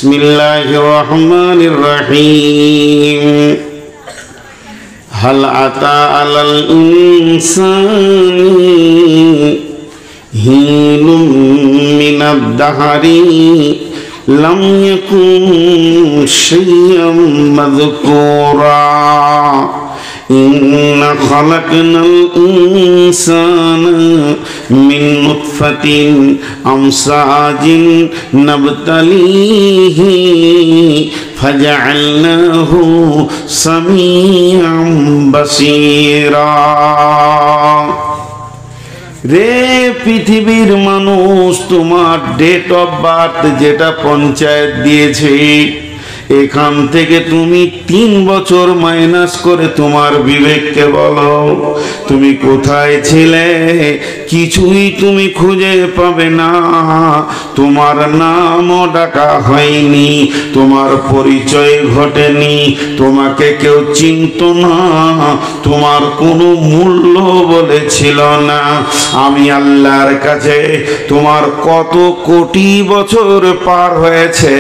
বিসমিল্লাহির রহমানির রহিম। হাল আতা আলাল ইনসানি হিনুম মিনাদ দাহরি লাম ইয়াকুন শাইয়্যাম মাযকুরা। ইন্না খালাকনাল ইনসানা মিন নুতফাতিন আমসাজিন নাবতালিহি ফাজআলনাহু সামিআম বাসীরা। রে পৃথিবীর মানুষ, তোমার ডেট অফ বার্থ যেটা পঞ্চায়েত দিয়েছে, এখান থেকে তুমি 3 বছর মাইনাস করে তোমার বিবেককে বলো তুমি কোথায় ছিলে। কিছুই তুমি খুঁজে পাবে না। তোমার নামও ডাকা হয়নি, তোমার পরিচয় ঘটেনি, তোমাকে কেউ চিনত না, তোমার কোনো মূল্য বলেছিল না। আমি আল্লাহর কাছে তোমার কত কোটি বছর পার হয়েছে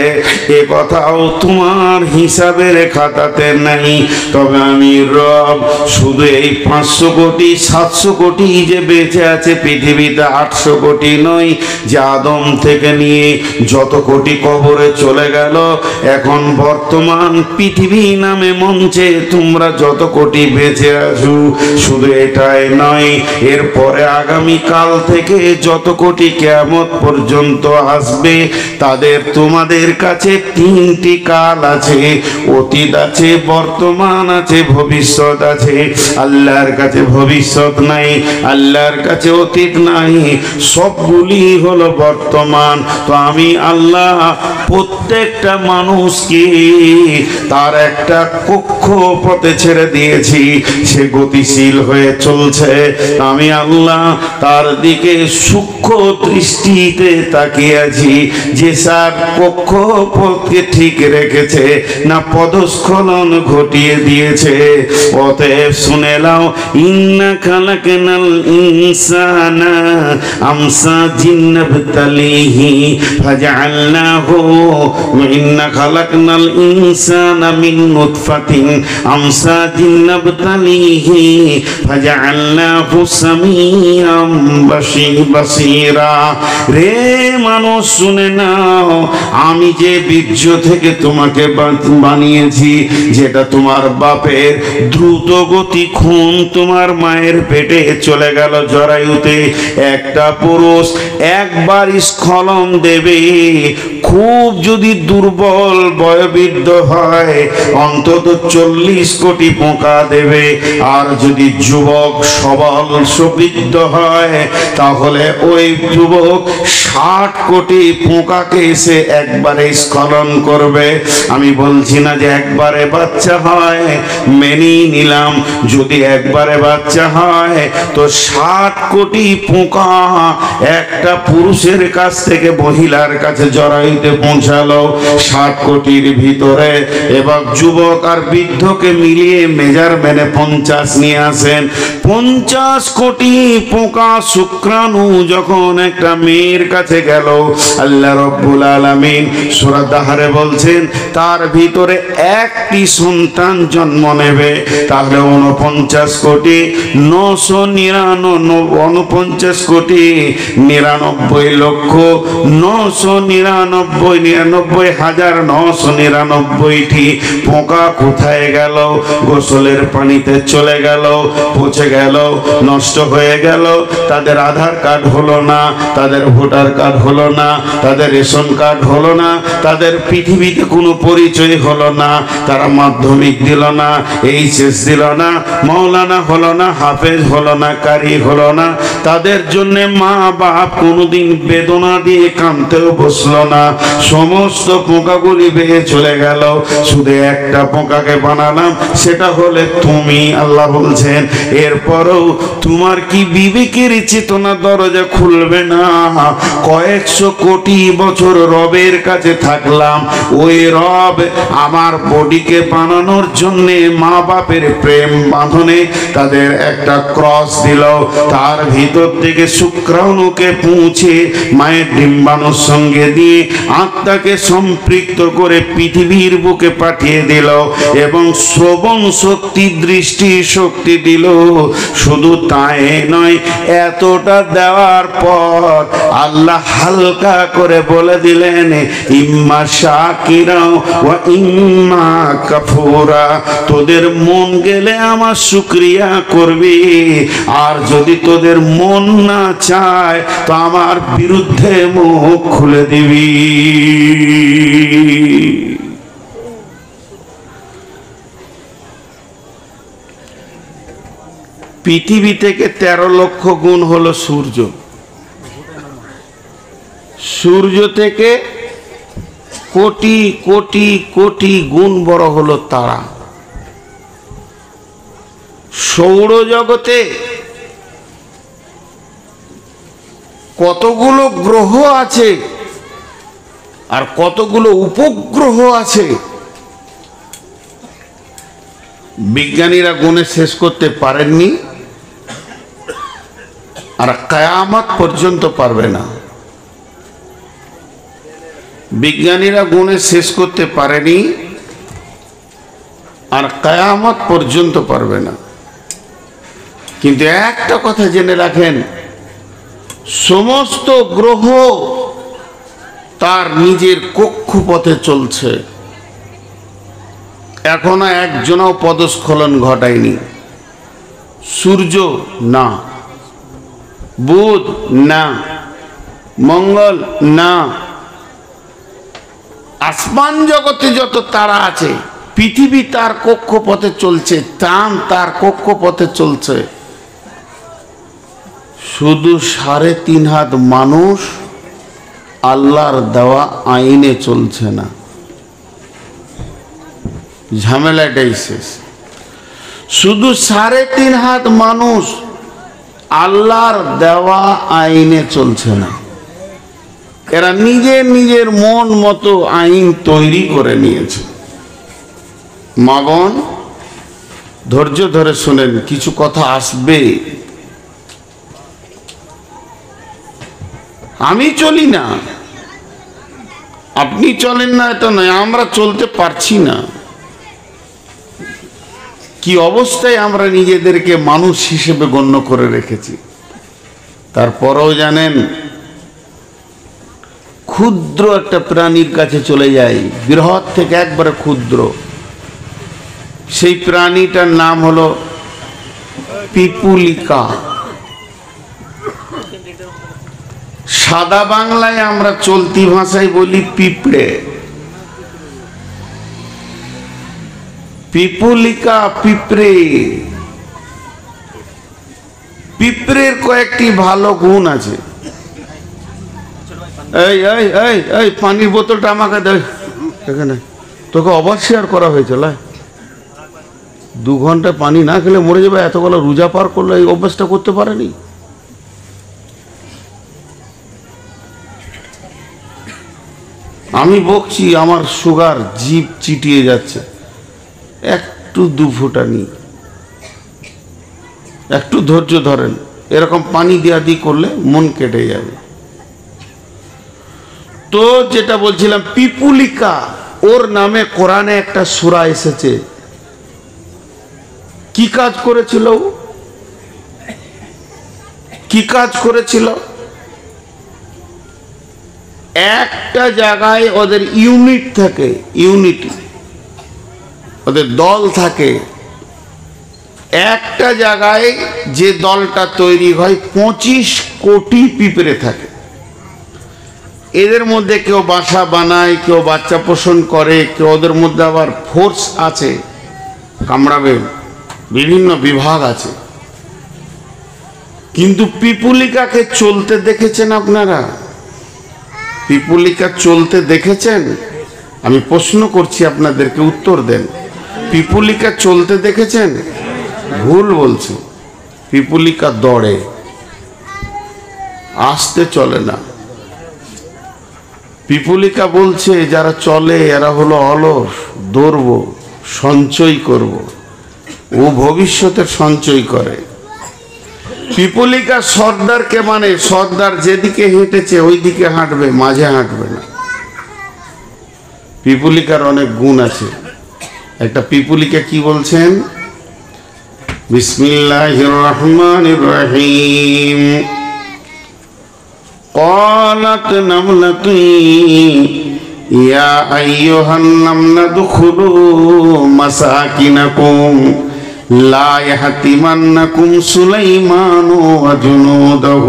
এ কথাও তোমার হিসাবের খাতাতে নাই। তবে আমি রব শুধু এই 500 কোটি 700 কোটি যে বেঁচে আছে পৃথিবীতে, 800 কোটি নয়, যে আদম থেকে নিয়ে যত কোটি কবরে চলে গেল, এখন বর্তমান পৃথিবী নামে মঞ্চে তোমরা যত কোটি বেঁচে আছো, শুধু এটাই নয়, এরপরে আগামী কাল থেকে যত কোটি কিয়ামত পর্যন্ত আসবে তাদের তোমাদের কাছে 3টি কাল আছে, অতীত আছে, বর্তমান আছে, ভবিষ্যৎ আছে। আল্লাহর কাছে ভবিষ্যৎ নাই, আল্লাহর কাছে অতীত নাই, সবগুলি হলো বর্তমান। তো আমি আল্লাহ প্রত্যেকটা মানুষকে তার একটা কক্ষপথে ছেড়ে দিয়েছি, সে গতিশীল হয়ে চলছে। আমি আল্লাহ তার দিকে সূক্ষ্ম দৃষ্টিতে তাকিয়ে আছি যে স্যার কক্ষপথকে ঠিক রেখেছে না পদস্খলন ঘটিয়ে দিয়েছে। অতএব শুনে নাও, ইন্না খালাকনাল ইনসানা আমসাজিন নাবতালিহি ফাজআলনাহু ইন্না খালাকনাল ইনসানা মিন নুতফাতিন আমসাজিন নাবতালিহি ফাজআলনাহু সামিআম বাসীরা। রে মানুষ শুনে নাও, আমি যে বীর্য থেকে তোমাকে বানিয়েছি, যেটা তোমার বাপের দ্রুত গতি খুন তোমার মায়ের পেটে চলে গেল জরায়ুতে, একটা পুরুষ একবার স্খলন দেবে, খুব যদি দুর্বল বয়োবৃদ্ধ হয় অন্তত 40 কোটি পোকা দেবে, আর যদি যুবক সবল সুবৃদ্ধ হয় তাহলে ওই যুবক 60 কোটি পোকাকে এসে একবারে স্খলন করবে। আমি বলছি না যে একবারে বাচ্চা হয়, মেনেই নিলাম যদি একবারে বাচ্চা হয় তো 60 কোটি পোকা একটা পুরুষের কাছ থেকে মহিলার কাছে জরায়ুতে পৌঁছালো। 60 কোটির ভিতরে এবার যুবক আর বৃদ্ধকে মিলিয়ে মেজারমেন্টে 50 নিয়ে আসেন। 50 কোটি পোকা শুক্রাণু যখন একটা মেয়ের কাছে গেল, আল্লাহ রাব্বুল আলামিন সূরা দাহরে বলছেন তার ভিতরে একটি সন্তান জন্ম নেবে, তাহলে 49 কোটি 49 কোটি 99 লক্ষ 999,999টি পোকা কোথায় গেল? গোসলের পানিতে চলে গেল, পচে গেল, নষ্ট হয়ে গেল। তাদের আধার কার্ড হলো না, তাদের ভোটার কার্ড হলো না, তাদের রেশন কার্ড হলো না, তাদের পৃথিবীতে কোনো পরিচয় হলো না, তারা মাধ্যমিক দিল না, এইচএস দিল না, মৌলানা হলো না, হাফেজ হলো না, কারি হলো না। তাদের জন্য মা বাপ কোনোদিন বেদনা দিয়ে কাঁদতেও বসলো না। সমস্ত পোকাগুলি বেয়ে চলে গেল, শুধু একটা পোকাকে বানালাম, সেটা হলে তুমি। আল্লাহ বলছেন এরপরও তোমার কি বিবেকের চেতনা দরজা খুলবে না? কয়েকশো কোটি বছর রবের কাছে থাকলাম, ওই রব আমার বডিকে বানানোর জন্য মা বাপের প্রেম বাঁধনে তাদের একটা ক্রস দিল, তার ভিতর থেকে শুক্রাণুকে পৌঁছে মায়ের ডিম্বাণুর সঙ্গে দিয়ে আত্মাকে সম্পৃক্ত করে পৃথিবীর বুকে পাঠিয়ে দিল এবং শ্রবণ শক্তি, দৃষ্টি শক্তি দিল। শুধু তাই নয়, এতটা দেওয়ার পর আল্লাহ হালকা করে বলে দিলেন, ইম্মা শাকিরা ওয়া ইম্মা কাফুরা। তোদের মন গেলে আমার শুকরিয়া করবি, আর যদি তোদের মন না চায় তো আমার বিরুদ্ধে মুখ খুলে দিবি। পৃথিবী থেকে 13 লক্ষ গুণ হলো সূর্য। সূর্য থেকে কোটি কোটি কোটি গুণ বড় হলো তারা। সৌরজগতে কতগুলো গ্রহ আছে আর কতগুলো উপগ্রহ আছে, বিজ্ঞানীরা গুণে শেষ করতে পারেননি, আর কিয়ামত পর্যন্ত পারবে না। বিজ্ঞানীরা গুণে শেষ করতে পারেনি, আর কিয়ামত পর্যন্ত পারবে না। কিন্তু একটা কথা জেনে রাখেন, সমস্ত গ্রহ তার নিজের কক্ষপথে চলছে। এখনো একজনও পদস্খলন ঘটায়নি। সূর্য না, বুধ না, মঙ্গল না, আসমান জগতে যত তারা আছে, পৃথিবী তার কক্ষপথে চলছে, চাঁদ তার কক্ষপথে চলছে। শুধু 3.5 হাত মানুষ আল্লাহর দেওয়া আইনে চলছে না। ঝামেলাটাই শেষ। শুধু 3.5 হাত মানুষ আল্লাহর দেওয়া আইনে চলছে না। এরা নিজের নিজের মন মতো আইন তৈরি করে নিয়েছে। মা বোন, ধৈর্য ধরে শুনেন, কিছু কথা আসবে। আমি চলি না, আপনি চলেন না এটা নয়, আমরা চলতে পারছি না। কি অবস্থায় আমরা নিজেদেরকে মানুষ হিসেবে গণ্য করে রেখেছি। তারপরেও জানেন, ক্ষুদ্র একটা প্রাণীর কাছে চলে যাই, বৃহৎ থেকে একবারে ক্ষুদ্র। সেই প্রাণীটার নাম হলো পিপুলিকা। সাদা বাংলায় আমরা চলতি ভাষায় বলি পিঁপড়ে। পিপুলিকা পিঁপড়ে। পিঁপড়ের কয়েকটি ভালো গুণ আছে। এই এই এই এই পানির বোতলটা আমাকে দে এখানে। তোকে ওভার শেয়ার করা হয়েছিল। 2 ঘন্টা পানি না খেলে মরে যাবে, এতগুলো রোজা পার করলে এই অভ্যাসটা করতে পারেনি। আমি বকছি, আমার সুগার জিভ চিটিয়ে যাচ্ছে। একটু 2 ফুটা নি, একটু ধৈর্য ধরেন। এরকম পানি দেয়া দি করলে মন কেটে যাবে। তো যেটা বলছিলাম, পিপুলিকা, ওর নামে কোরআনে একটা সূরা এসেছে। কি কাজ করেছিল? কি কাজ করেছিল? একটা জায়গায় ওদের ইউনিট থাকে, ইউনিটি, ওদের দল থাকে। একটা জায়গায় যে দলটা তৈরি হয় 25 কোটি পিঁপড়ে থাকে। এদের মধ্যে কেউ বাসা বানায়, কেউ বাচ্চা পোষণ করে, কেউ ওদের মধ্যে আবার ফোর্স আছে, কামড়াবে, বিভিন্ন বিভাগ আছে। কিন্তু পিপুলিকাকে চলতে দেখেছেন আপনারা? পিপুলিকা চলতে দেখেছেন? আমি প্রশ্ন করছি আপনাদেরকে, উত্তর দেন। পিপুলিকা চলতে দেখেছেন? ভুল বলছে। পিপুলিকা দৌড়ে, আসতে চলে না। পিপুলিকা বলছে যারা চলে এরা হলো অলস, দৌড়ব, সঞ্চয় করব। ও ভবিষ্যতের সঞ্চয় করে। পিপুলিকা সর্দারকে মানে, সর্দার যেদিকে হেঁটেছে ওই দিকে হাঁটবে, মাঝে হাঁটবে না। পিপুলিকার অনেক গুণ আছে। একটা পিপুলিকা কি বলছেন? বিসমিল্লাহির রহমানির রহিম। قالت نملة يا أيها النمل ادخلوا مساكنكم لا يحطمنكم سليمان وجنوده।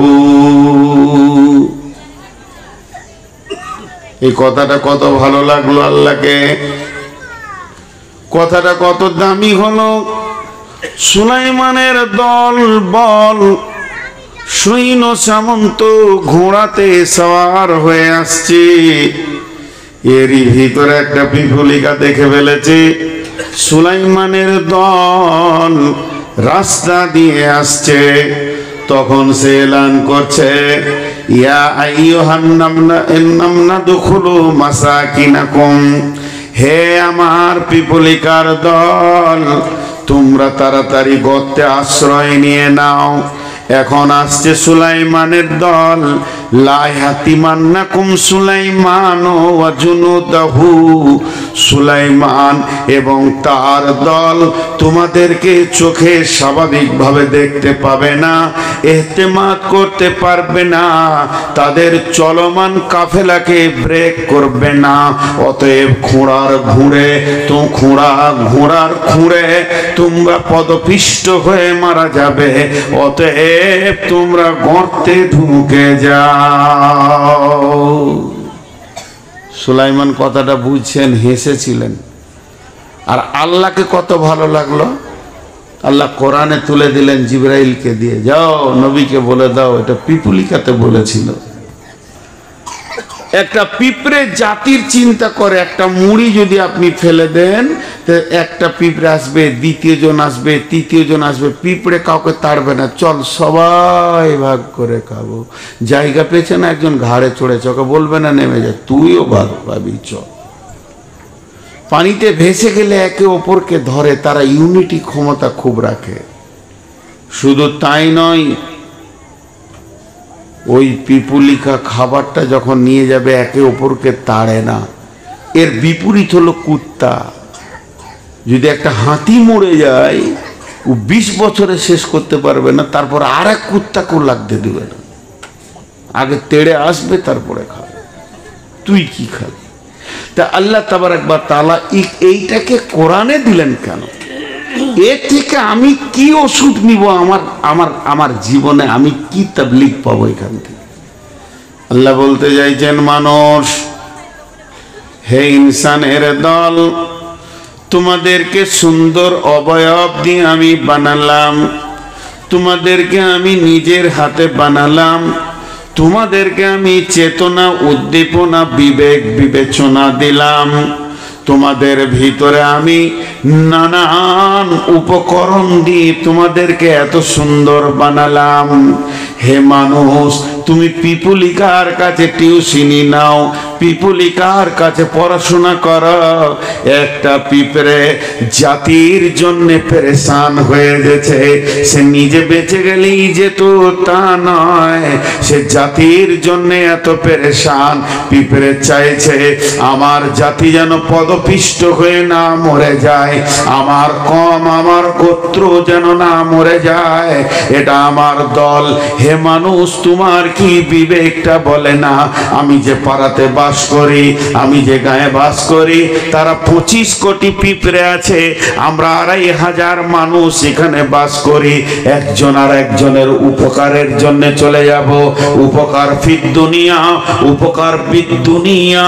এই কথাটা কত ভালো লাগলো আল্লাহকে, কথাটা কত দামি হলো। সুলাইমানের দল বল সৈন্য সামন্ত ঘোড়াতে সওয়ার হয়ে আসছে, এরই ভিতরে একটা পিপুলিকা দেখে ফেলেছে সুলাইমানের দল রাস্তা দিয়ে আসছে। তখন সে এলান করছে, ইয়া আইয়ুহান নামলা দুখুলু মাসাকিনাকুম, হে আমার পিপুলিকার দল, তোমরা তাড়াতাড়ি গর্তে আশ্রয় নিয়ে নাও। এখন আসছে সুলাইমানের দল, লা ইয়াতিমান্নাকুম সুলাইমান ওয়া জুনুদাহু, সুলাইমান এবং তার দল তোমাদেরকে চোখে স্বাভাবিকভাবে দেখতে পাবে না, ইহতিমাত করতে পারবে না, তাদের চলমান কাফেলাকে ব্রেক করবে না। অতএব ঘোড়ার খুঁড়ে তোমরা পদপিষ্ট হয়ে মারা যাবে। অতএব তোমরা গর্তে ঢুকে যাও। সুলাইমান কথাটা বুঝছেন, হেসেছিলেন। আর আল্লাহকে কত ভালো লাগলো, আল্লাহ কোরআনে তুলে দিলেন জিবরাইলকে দিয়ে, যাও নবীকে বলে দাও এটা পিপুলিকাতে বলেছিল। একটা পিঁপড়ে জাতির চিন্তা করে, একটা মুড়ি যদি আপনি ফেলে দেন, একটা পিঁপড়ে আসবে, দ্বিতীয় জন আসবে, তৃতীয় জন আসবে, পিঁপড়ে কাউকে তাড়বে না, চল সবাই ভাগ করে খাবো। জায়গা পেয়েছে না, একজন ঘাড়ে চড়েছে, ওকে বলবে না নেমে যা, তুইও ভাগ পাবি, চল। পানিতে ভেসে গেলে একে অপরকে ধরে, তারা ইউনিটি ক্ষমতা খুব রাখে। শুধু তাই নয়, ওই পিপুলিকা খাবারটা যখন নিয়ে যাবে একে অপরকে তাড়ে না। এর বিপরীত হলো কুত্তা। যদি একটা হাতি মরে যায়, ও 20 বছরে শেষ করতে পারবে না, তারপর আর এক কুত্তাকেও লাগতে দেবে না, আগে তেড়ে আসবে তারপরে খাবে। তুই কি খাবি? তা আল্লাহ তাবারক ওয়া তাআলা এইটাকে কোরআনে দিলেন কেন? এর থেকে আমি কি ওষুধ নিব? আমার জীবনে আমি কি তাবলীগ পাবো এখান থেকে? আল্লাহ বলতে চাইছেন, মানুষ, হে ইনসানের দল, তোমাদেরকে সুন্দর অবয়ব দিয়ে আমি বানালাম, তোমাদেরকে আমি নিজের হাতে বানালাম, তোমাদেরকে আমি চেতনা, উদ্দীপনা, বিবেক, বিবেচনা দিলাম, তোমাদের ভিতরে আমি নানান উপকরণ দিয়ে তোমাদেরকে এত সুন্দর বানালাম। হে মানুষ, তুমি পিপুলিকার কাছে টিউশনি নাও, পিপুলিকার কাছে পড়াশোনা করো। একটা পিঁপড়ে জাতির জন্য পেরেশান হয়ে গেছে, সে নিজে বেঁচে গেলেই যেত তা নয়, সে জাতির জন্য এত পেরেশান। পিঁপড়ে চাইছে আমার জাতি যেন পদপিষ্ট হয়ে না মরে যায়, আমার গোত্র যেন না মরে যায়, এটা আমার দল। হে মানুষ, তোমার কি বিবেকটা বলে না, আমি যে পাড়াতে বাস করি, আমি যে গায়ে বাস করি, তারা 25 কোটি পিঁপড়ে আছে, আমরা 2,500 মানুষ এখানে বাস করি, একজন আর একজনের উপকারের জন্য চলে যাব। উপকার ফিদ দুনিয়া, উপকার বিদ দুনিয়া,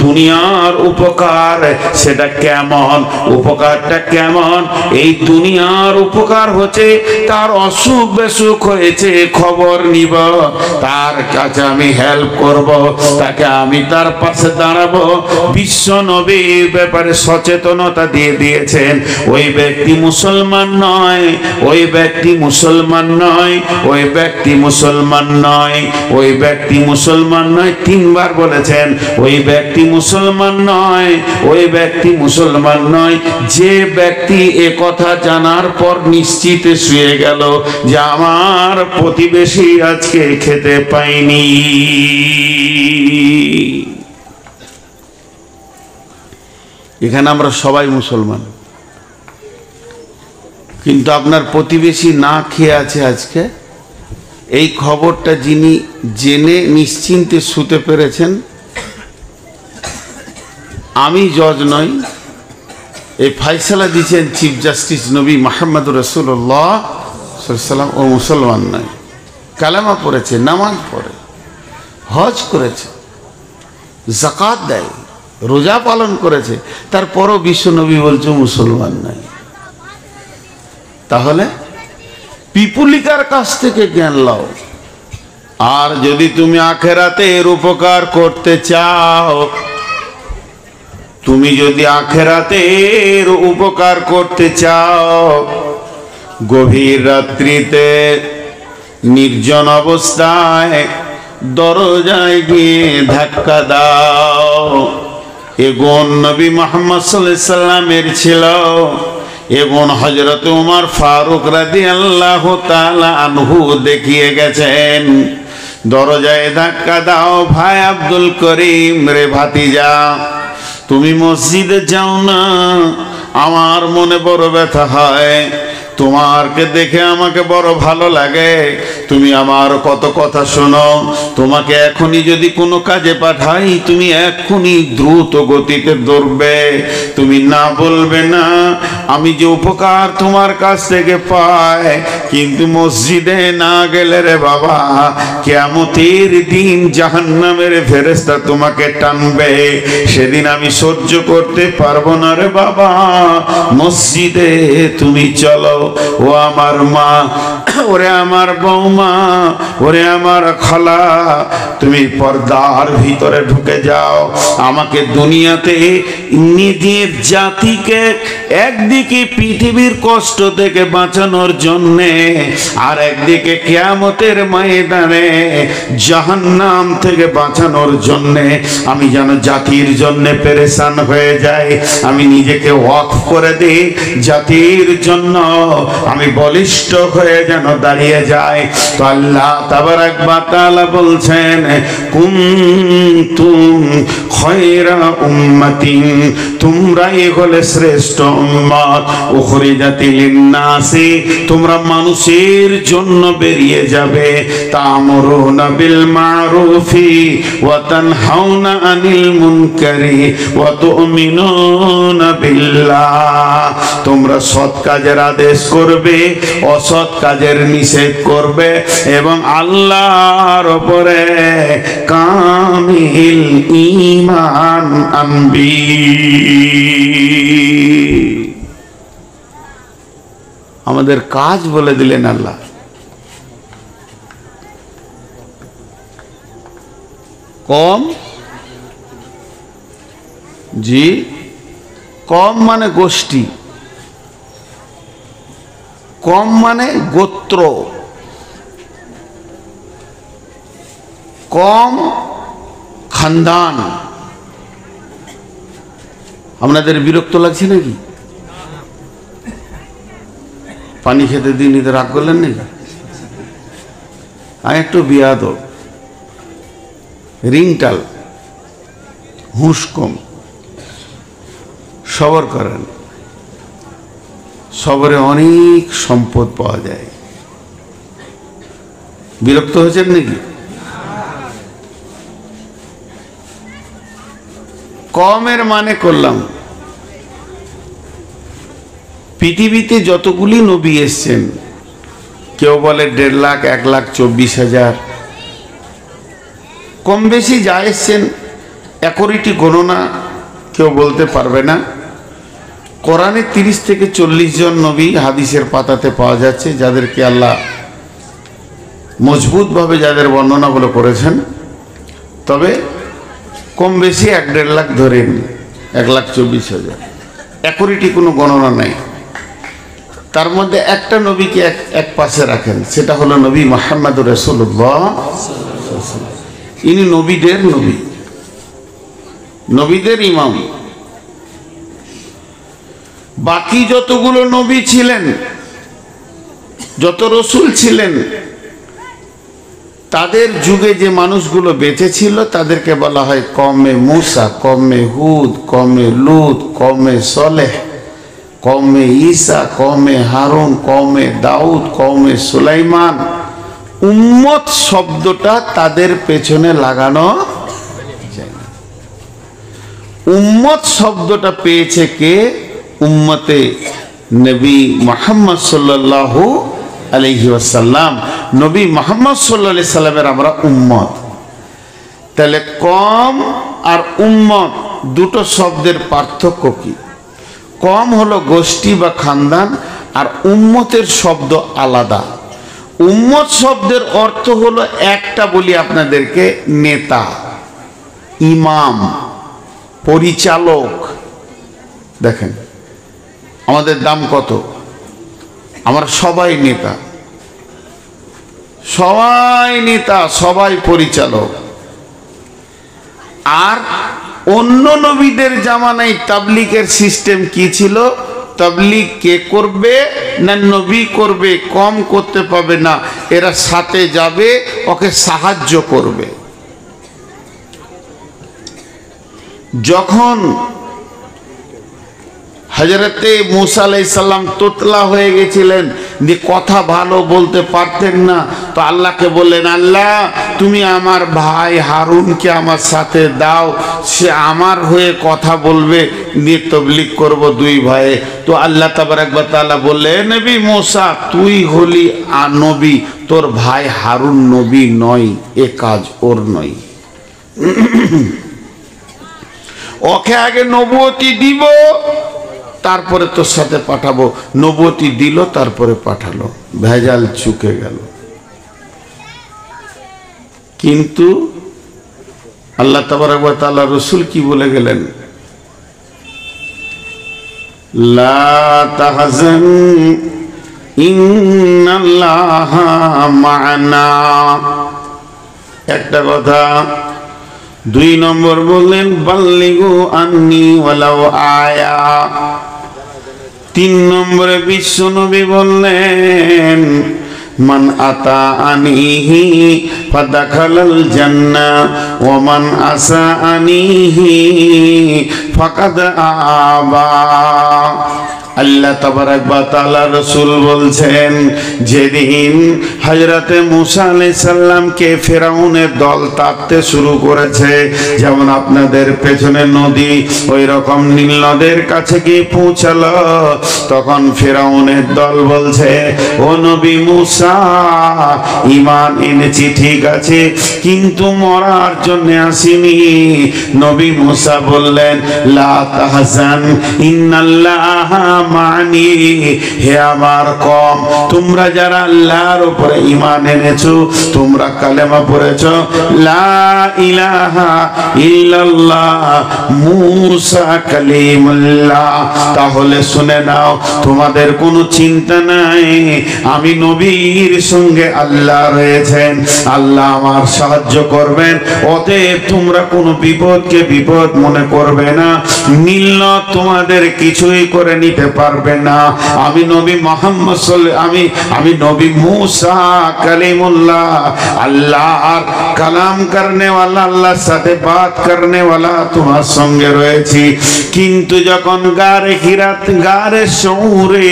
দুনিয়ার উপকার সেটা কেমন, উপকারটা কেমন? এই দুনিয়ার উপকার হচ্ছে তার অসুখ বেসুখ হয়েছে খবর নিব, তার কাছে আমি হেল্প করব, তাকে আমি তার পাশে দাঁড়াবো। বিশ্ব নবীর ব্যাপারে সচেতনতা দিয়ে দিয়েছেন। ওই ব্যক্তি মুসলমান নয়, ওই ব্যক্তি মুসলমান নয়, ওই ব্যক্তি মুসলমান নয়, ওই ব্যক্তি মুসলমান নয়, 3 বার বলেছেন, ওই ব্যক্তি মুসলমান নয়, ওই ব্যক্তি মুসলমান নয়। যে ব্যক্তি এ কথা জানার পর নিশ্চিত শুয়ে গেল যে আমার প্রতিবেশী আজকে খেতে পাইনি। এখানে আমরা সবাই মুসলমান, কিন্তু আপনার প্রতিবেশী না খেয়ে আছে আজকে, এই খবরটা যিনি জেনে নিশ্চিন্তে শুতে পেরেছেন, আমি জজ নই, এই ফাইসালা দিয়েছেন চিফ জাস্টিস নবী মুহাম্মদুর রাসূলুল্লাহ সাল্লাল্লাহু আলাইহি ওয়াসাল্লাম। ও মুসলমান নয়, কালেমা পড়েছে, নামাজ পড়ে, হজ করেছে, যাকাত দেয়, রোজা পালন করেছে, তারপরও বিশ্ব নবী বলছে মুসলমান নাই। তাহলে পিপুলিকার কাছ থেকে জ্ঞান লাও। আর যদি তুমি আখেরাতে এর উপকার করতে চাও, তুমি যদি আখেরাতে এর উপকার করতে চাও, গভীর রাত্রিতে নির্জন অবস্থায় দরজায় গিয়ে ধাক্কা দাও। এ গুণ নবী মুহাম্মদ সাল্লাল্লাহু আলাইহি সাল্লামের ছিল, এ গুণ হযরত ওমর ফারুক রাদিয়াল্লাহু তাআলা আনহু দেখিয়ে গেছেন। দরজায় ধাক্কা দাও, ভাই আব্দুল করিম রে ভাতিজা, তুমি মসজিদে যাও না, আমার মনে বড় ব্যথা হয়, তোমাকে দেখে আমাকে বড় ভালো লাগে, তুমি আমার কত কথা শোনো, তোমাকে এখনই যদি কোনো কাজে পাঠাই তুমি এখনই দ্রুত গতিতে দৌড়বে, তুমি না বলবে না আমি যে উপকার তোমার কাছ থেকে পাই, কিন্তু মসজিদে না গেলে রে বাবা কিয়ামতের দিন জাহান্নামের ফেরেশতা তোমাকে টানবে, সেদিন আমি সহ্য করতে পারবো না রে বাবা, মসজিদে তুমি চলো। ও আমার মা, ওরে আমার বৌমা, ওরে আমার খালা, তুমি পর্দার ভিতরে ঢুকে যাও। আমাকে দুনিয়াতে নিজের জাতিকে একদিকে পৃথিবীর কষ্ট থেকে বাঁচানোর জন্যে, আর একদিকে কিয়ামতের ময়দানে জাহান্নাম থেকে বাঁচানোর জন্যে আমি যেন জাতির জন্যে পেরেশান হয়ে যাই, আমি নিজেকে ওয়াকফ করে দিই জাতির জন্য, আমি বলিষ্ঠ হয়ে যেন দাঁড়িয়ে যাই। তো আল্লাহ তাবারাক ওয়া তাআলা বলছেন, কুনতুম খায়রা উম্মাতিন, তোমরাই হলে শ্রেষ্ঠ উম্মত, উখরিজাতি লিন-নাসি, তোমরা মানুষের জন্য বেরিয়ে যাবে, তা'মুরুনা বিল মা'রুফি ওয়া তানহাউনা আনিল মুনকারি ওয়া তু'মিনুনা বিল্লাহ, তোমরা সৎ কাজের আদেশ করবে, অসৎ কাজের নিষেধ করবে, এবং আল্লাহর উপরে কামিল ঈমান আনবি। আমাদের কাজ বলে দিলেন আল্লাহ। কম, জি, কম মানে গোষ্ঠী, কম মানে গোত্র, কম খানদান। আপনাদের বিরক্ত লাগছে নাকি? পানি খেতে দিন, এদের রাগ করলেন নাকি? আমি একটু বিয়াদব, রিংটাল, হুঁশ কম, সবর করেন, সবরে অনেক সম্পদ পাওয়া যায়। বিরক্ত হয়েছেন নাকি? কমের মানে করলাম, পৃথিবীতে যতগুলি নবী এসছেন, কেউ বলে 1.5 লাখ, 1,24,000, কম বেশি যা এসছেন একরিটি গণনা কেউ বলতে পারবে না। কোরআনে 30 থেকে 40 জন নবী হাদিসের পাতাতে পাওয়া যাচ্ছে, যাদেরকে আল্লাহ মজবুতভাবে যাদের বর্ণনাগুলো করেছেন। তবে কম বেশি 1.5 লাখ ধরেন, 1,24,000, একরিটি কোনো গণনা নাই। তার মধ্যে একটা নবীকে এক পাশে রাখেন, সেটা হলো নবী মুহাম্মদুর রাসূলুল্লাহ। ইনি নবীদের নবী, নবীদের ইমাম। বাকি যতগুলো নবী ছিলেন, যত রসুল ছিলেন, তাদের যুগে যে মানুষগুলো বেঁচে ছিল তাদেরকে বলা হয় কওমে মুসা, কওমে হুদ, কওমে লূত, কওমে সলেহ, কওমে ঈসা, কওমে হারুন, কওমে দাউদ, কওমে সুলাইমান। উম্মত শব্দটা তাদের পেছনে লাগানো যায় না। উম্মত শব্দটা পেয়েছে কে? উম্মতে নবী মুহাম্মদ সাল্লাল্লাহু আলাইহি ওয়াসাল্লাম। নবী মুহাম্মদ সাল্লাল্লাহু আলাইহি সাল্লামের আমরা উম্মত। তাহলে কম আর উম্মত দুটো শব্দের পার্থক্য কি? কম হলো গোষ্ঠী বা খানদান, আর উম্মতের শব্দ আলাদা। উম্মত শব্দের অর্থ হলো একটা বলি আপনাদেরকে, নেতা, ইমাম, পরিচালক। দেখেন আমাদের দাম কত, আমরা সবাই নেতা, সবাই নেতা, সবাই পরিচালক। আর অন্য নবীদের জামানায় তাবলীগের সিস্টেম কি ছিল? তাবলীগ কে করবে না নবী করবে, কম করতে পাবে না, এরা সাথে যাবে, ওকে সাহায্য করবে। যখন হযরতে মুসা আলাইহিস সালাম তোতলা হয়ে গেছিলেন, যে কথা ভালো বলতে পারতেন না, তো আল্লাহকে বললেন, আল্লাহ তুমি আমার ভাই হারুনকে আমার সাথে দাও, সে আমার হয়ে কথা বলবে, নিয়ে তাবলীগ করব দুই ভাইয়ে। তো আল্লাহ তাবারক ওয়া তাআলা বললেন, নবী মুসা তুই হলি নবী, তোর ভাই হারুন নবী নয়, এ কাজ ওর নয়। ওকে আগে নবুয়তি দিব, তারপরে তোর সাথে পাঠাবো। নবুয়তি দিল, তারপরে পাঠালো, ভেজাল চুকে গেল। কিন্তু আল্লাহ তাবারক ওয়া তাআলা রাসূল কি বলে গেলেন? লা তাহজান ইন্নাল্লাহা মা'ানা, একটা কথা। দুই নম্বর বললেন বাল্লিগু আন্নি ওয়ালাউ আয়া। তিন নম্বরে বিশ্ব নবী বললেন মান আতা আনিহি ফাদাখালাল জান্নাহ ওয়া মান আসা আনিহি ফাকাদ আবা। আল্লাহ তাবারক ওয়া তাআলা রাসূল বলছেন, যেদিন হযরতে মুসা আলাইহিস সালামকে ফিরআউনের দল তাড়তে শুরু করেছে, যেমন আপনাদের পেছনে নদী, ওই রকম নীল নদের কাছে গিয়ে পৌঁছালো, তখন ফিরআউনের দল বলছে, ও নবী মুসা, ঈমান এনেছি ঠিক আছে, কিন্তু মরার জন্য আসিনি। নবী মুসা বললেন, লা তাহজান ইন্নাল্লাহা মানি। হে আমার কম, তোমরা যারা আল্লাহর উপরে ঈমান এনেছো, তোমরা কালেমা পড়েছো লা ইলাহা ইল্লাল্লাহ মুসা কালিমুল্লাহ, তাহলে শুনে নাও, তোমাদের কোনো চিন্তা নাই, আমি নবীর সঙ্গে আল্লাহ রয়েছেন, আল্লাহ আমার সাহায্য করবেন, অতএব তোমরা কোনো বিপদকে বিপদ মনে করবে না, নীল তোমাদের কিছুই করে নিতে পারবে না। আমি নবী মুহাম্মদ আমি নবী মুসা কালিমুল্লাহ, আল্লাহর কালাম করনে वाला, আল্লাহর সাথে বাত করনে वाला তোমার সঙ্গে রয়েছি। কিন্তু যখন গারে হিরাত, গারে সৌরে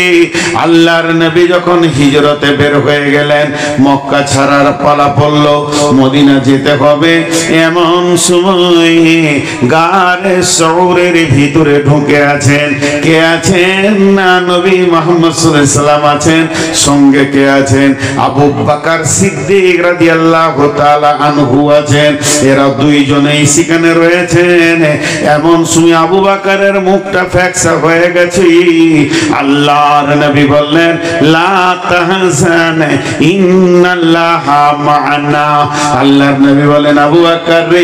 আল্লাহর নবী যখন হিজরতে বের হয়ে গেলেন, মক্কা ছাড়ার পালা পড়ল, মদিনা যেতে হবে, এমন সময় গারে সৌরের ভিতরে ঢুকে আছেন কে আছেন? না নবী মুহাম্মদ সাল্লাল্লাহু আলাইহি সাল্লাম আছেন, সঙ্গে কে আছেন? আবু বকর সিদ্দিক রাদিয়াল্লাহু তাআলা আনহু আছেন। এরা দুইজনেই সেখানে রয়েছেন। এমন সময় আবু বকরের মুখটা ফ্যাকসা হয়ে গেছে। আল্লাহর নবী বললেন, লা তাহজান ইন্নাল্লাহা মা'ানা। আল্লাহর নবী বলেন, আবু বকর রে,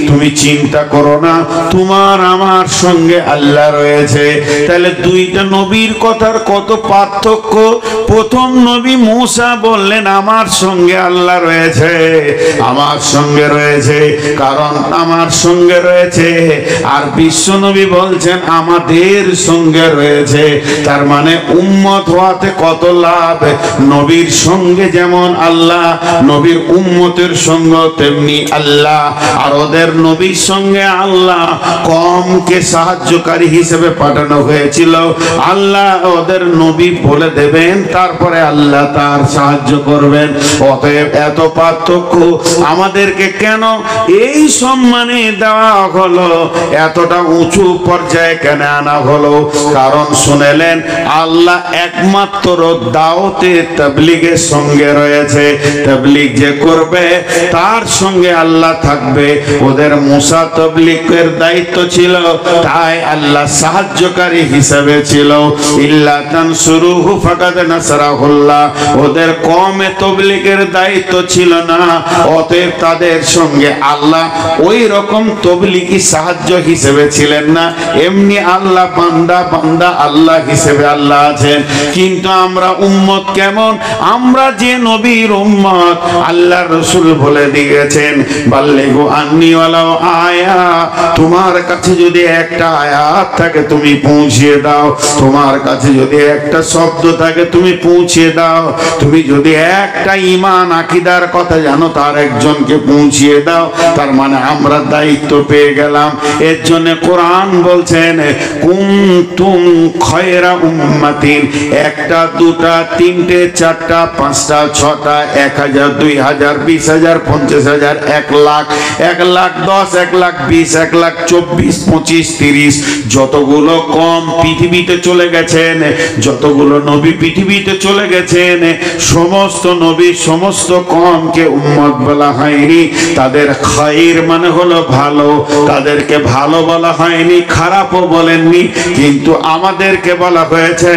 তুমি চিন্তা করো না, তোমার আমার সঙ্গে আল্লাহ রয়েছে। তাহলে দুইটা নবীর কথার কত পার্থক্য। প্রথম নবী মুসা বললেন আমার সঙ্গে আল্লাহ রয়েছে, আমার সঙ্গে রয়েছে, কারণ আমার সঙ্গে রয়েছে। আর বিশ্ব নবী বলছেন আমাদের সঙ্গে রয়েছে। তার মানে উম্মত হওয়াতে কত লাভ। নবীর সঙ্গে যেমন আল্লাহ, নবীর উম্মতের সঙ্গে তেমনি আল্লাহ। আর ওদের নবীর সঙ্গে আল্লাহ কমকে সাহায্যকারী হিসেবে পাঠানো হয়েছিল। আল্লাহ ওদের নবী বলে দেবেন, তারপরে আল্লাহ তার সাহায্য করবেন। অতএব এত পার্থক্য। আমাদেরকে কেন এই সম্মানে দেওয়া হলো, এতটা উঁচু পর্যায়ে কেন আনা হলো? কারণ শুনেলেন আল্লাহ একমাত্র দাওয়াতে তাবলীগের সঙ্গে রয়েছে। তাবলীগ যে করবে তার সঙ্গে আল্লাহ থাকবে। ওদের মুসা তাবলীগের দায়িত্ব ছিল, তাই আল্লাহ সাহায্যকারী হিসেবে ছিল। ইল্লা তানসুরুহু ফাকাদ নাসরাহুল্লাহ। ওদের কওমে তাবলীগের দায়িত্ব ছিল না, অতএব তাদের সঙ্গে আল্লাহ ওই রকম তাবলীগী সাহায্য হিসেবে ছিলেন না। এমনি আল্লাহ বান্দা বান্দা আল্লাহ হিসেবে আল্লাহ আছেন। কিন্তু আমরা উম্মত কেমন? আমরা যে নবীর উম্মত, আল্লাহ রাসূল বলে দিয়েছেন বাল্লিগু আন্নী ওয়ালাউ আয়া। তোমার কাছে যদি একটা আয়াত থাকে তুমি পৌঁছিয়ে দাও, তোমার কাছে যদি একটা শব্দ থাকে তুমি পৌঁছিয়ে দাও, তুমি যদি একটা ঈমান আকীদার কথা জানো তার একজনকে পৌঁছিয়ে দাও। তার মানে আমরা দায়িত্ব পেয়ে গেলাম। এর জন্য কোরআন বলছেন কুনতুম খায়রা উম্মাতিন। একটা, দুটা, তিনটে, চারটা, পাঁচটা, ছটা, 1000, 2000, 20000, 50000, 1 লাখ, 1,10,000, 1,20,000, 1,24,000, 25,000, 30, যতগুলো কম পৃথিবীতে চলে গেছেন, যতগুলো নবী পৃথিবীতে চলে গেছেন, সমস্ত নবী সমস্ত কমকে উম্মত বলা হয়নি। তাদের খায়র মানে হলো ভালো, তাদেরকে ভালো বলা হয়নি, খারাপও বলেননি। কিন্তু আমাদেরকে বলা হয়েছে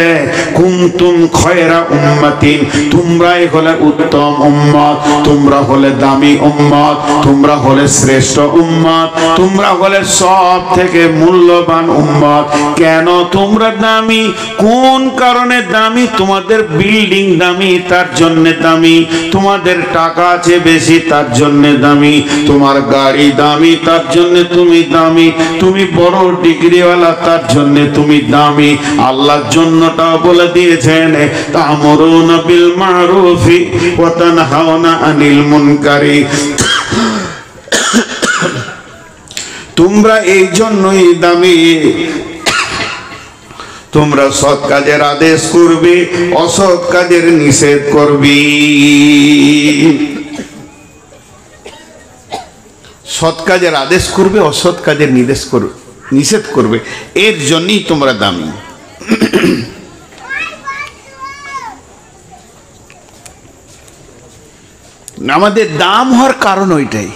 কুনতুম খায়রা উম্মাতিন। তোমরাই হলে উত্তম উম্মত, তোমরা হলে দামি উম্মত, তোমরা হলে শ্রেষ্ঠ উম্মত, তোমরা হলে সব থেকে মূল্যবান উম্মত। কেন তোমরা দামি? কোন কারণে দামি? তোমাদের বিল্ডিং দামি, তার জন্য দামি। তোমাদের টাকা আছে বেশি, তার জন্য দামি। তোমার গাড়ি দামি, তার জন্য তুমি দামি। তুমি বড় ডিগ্রিওয়ালা, তার জন্য তুমি দামি। আল্লাহর জন্যটাও বলে দিয়েছেন তা'মুরুনা বিল মা'রুফি ওয়া তানহাউনা আনিল মুনকারি। তোমরা এই জন্যই দামি, তোমরা সৎ কাজের আদেশ করবে, অসৎ কাজের নিষেধ করবে। সৎ কাজের আদেশ করবে, অসৎ কাজের নিষেধ করবে। এর জন্যই তোমরা দামি। আমাদের দাম হওয়ার কারণ ওইটাই।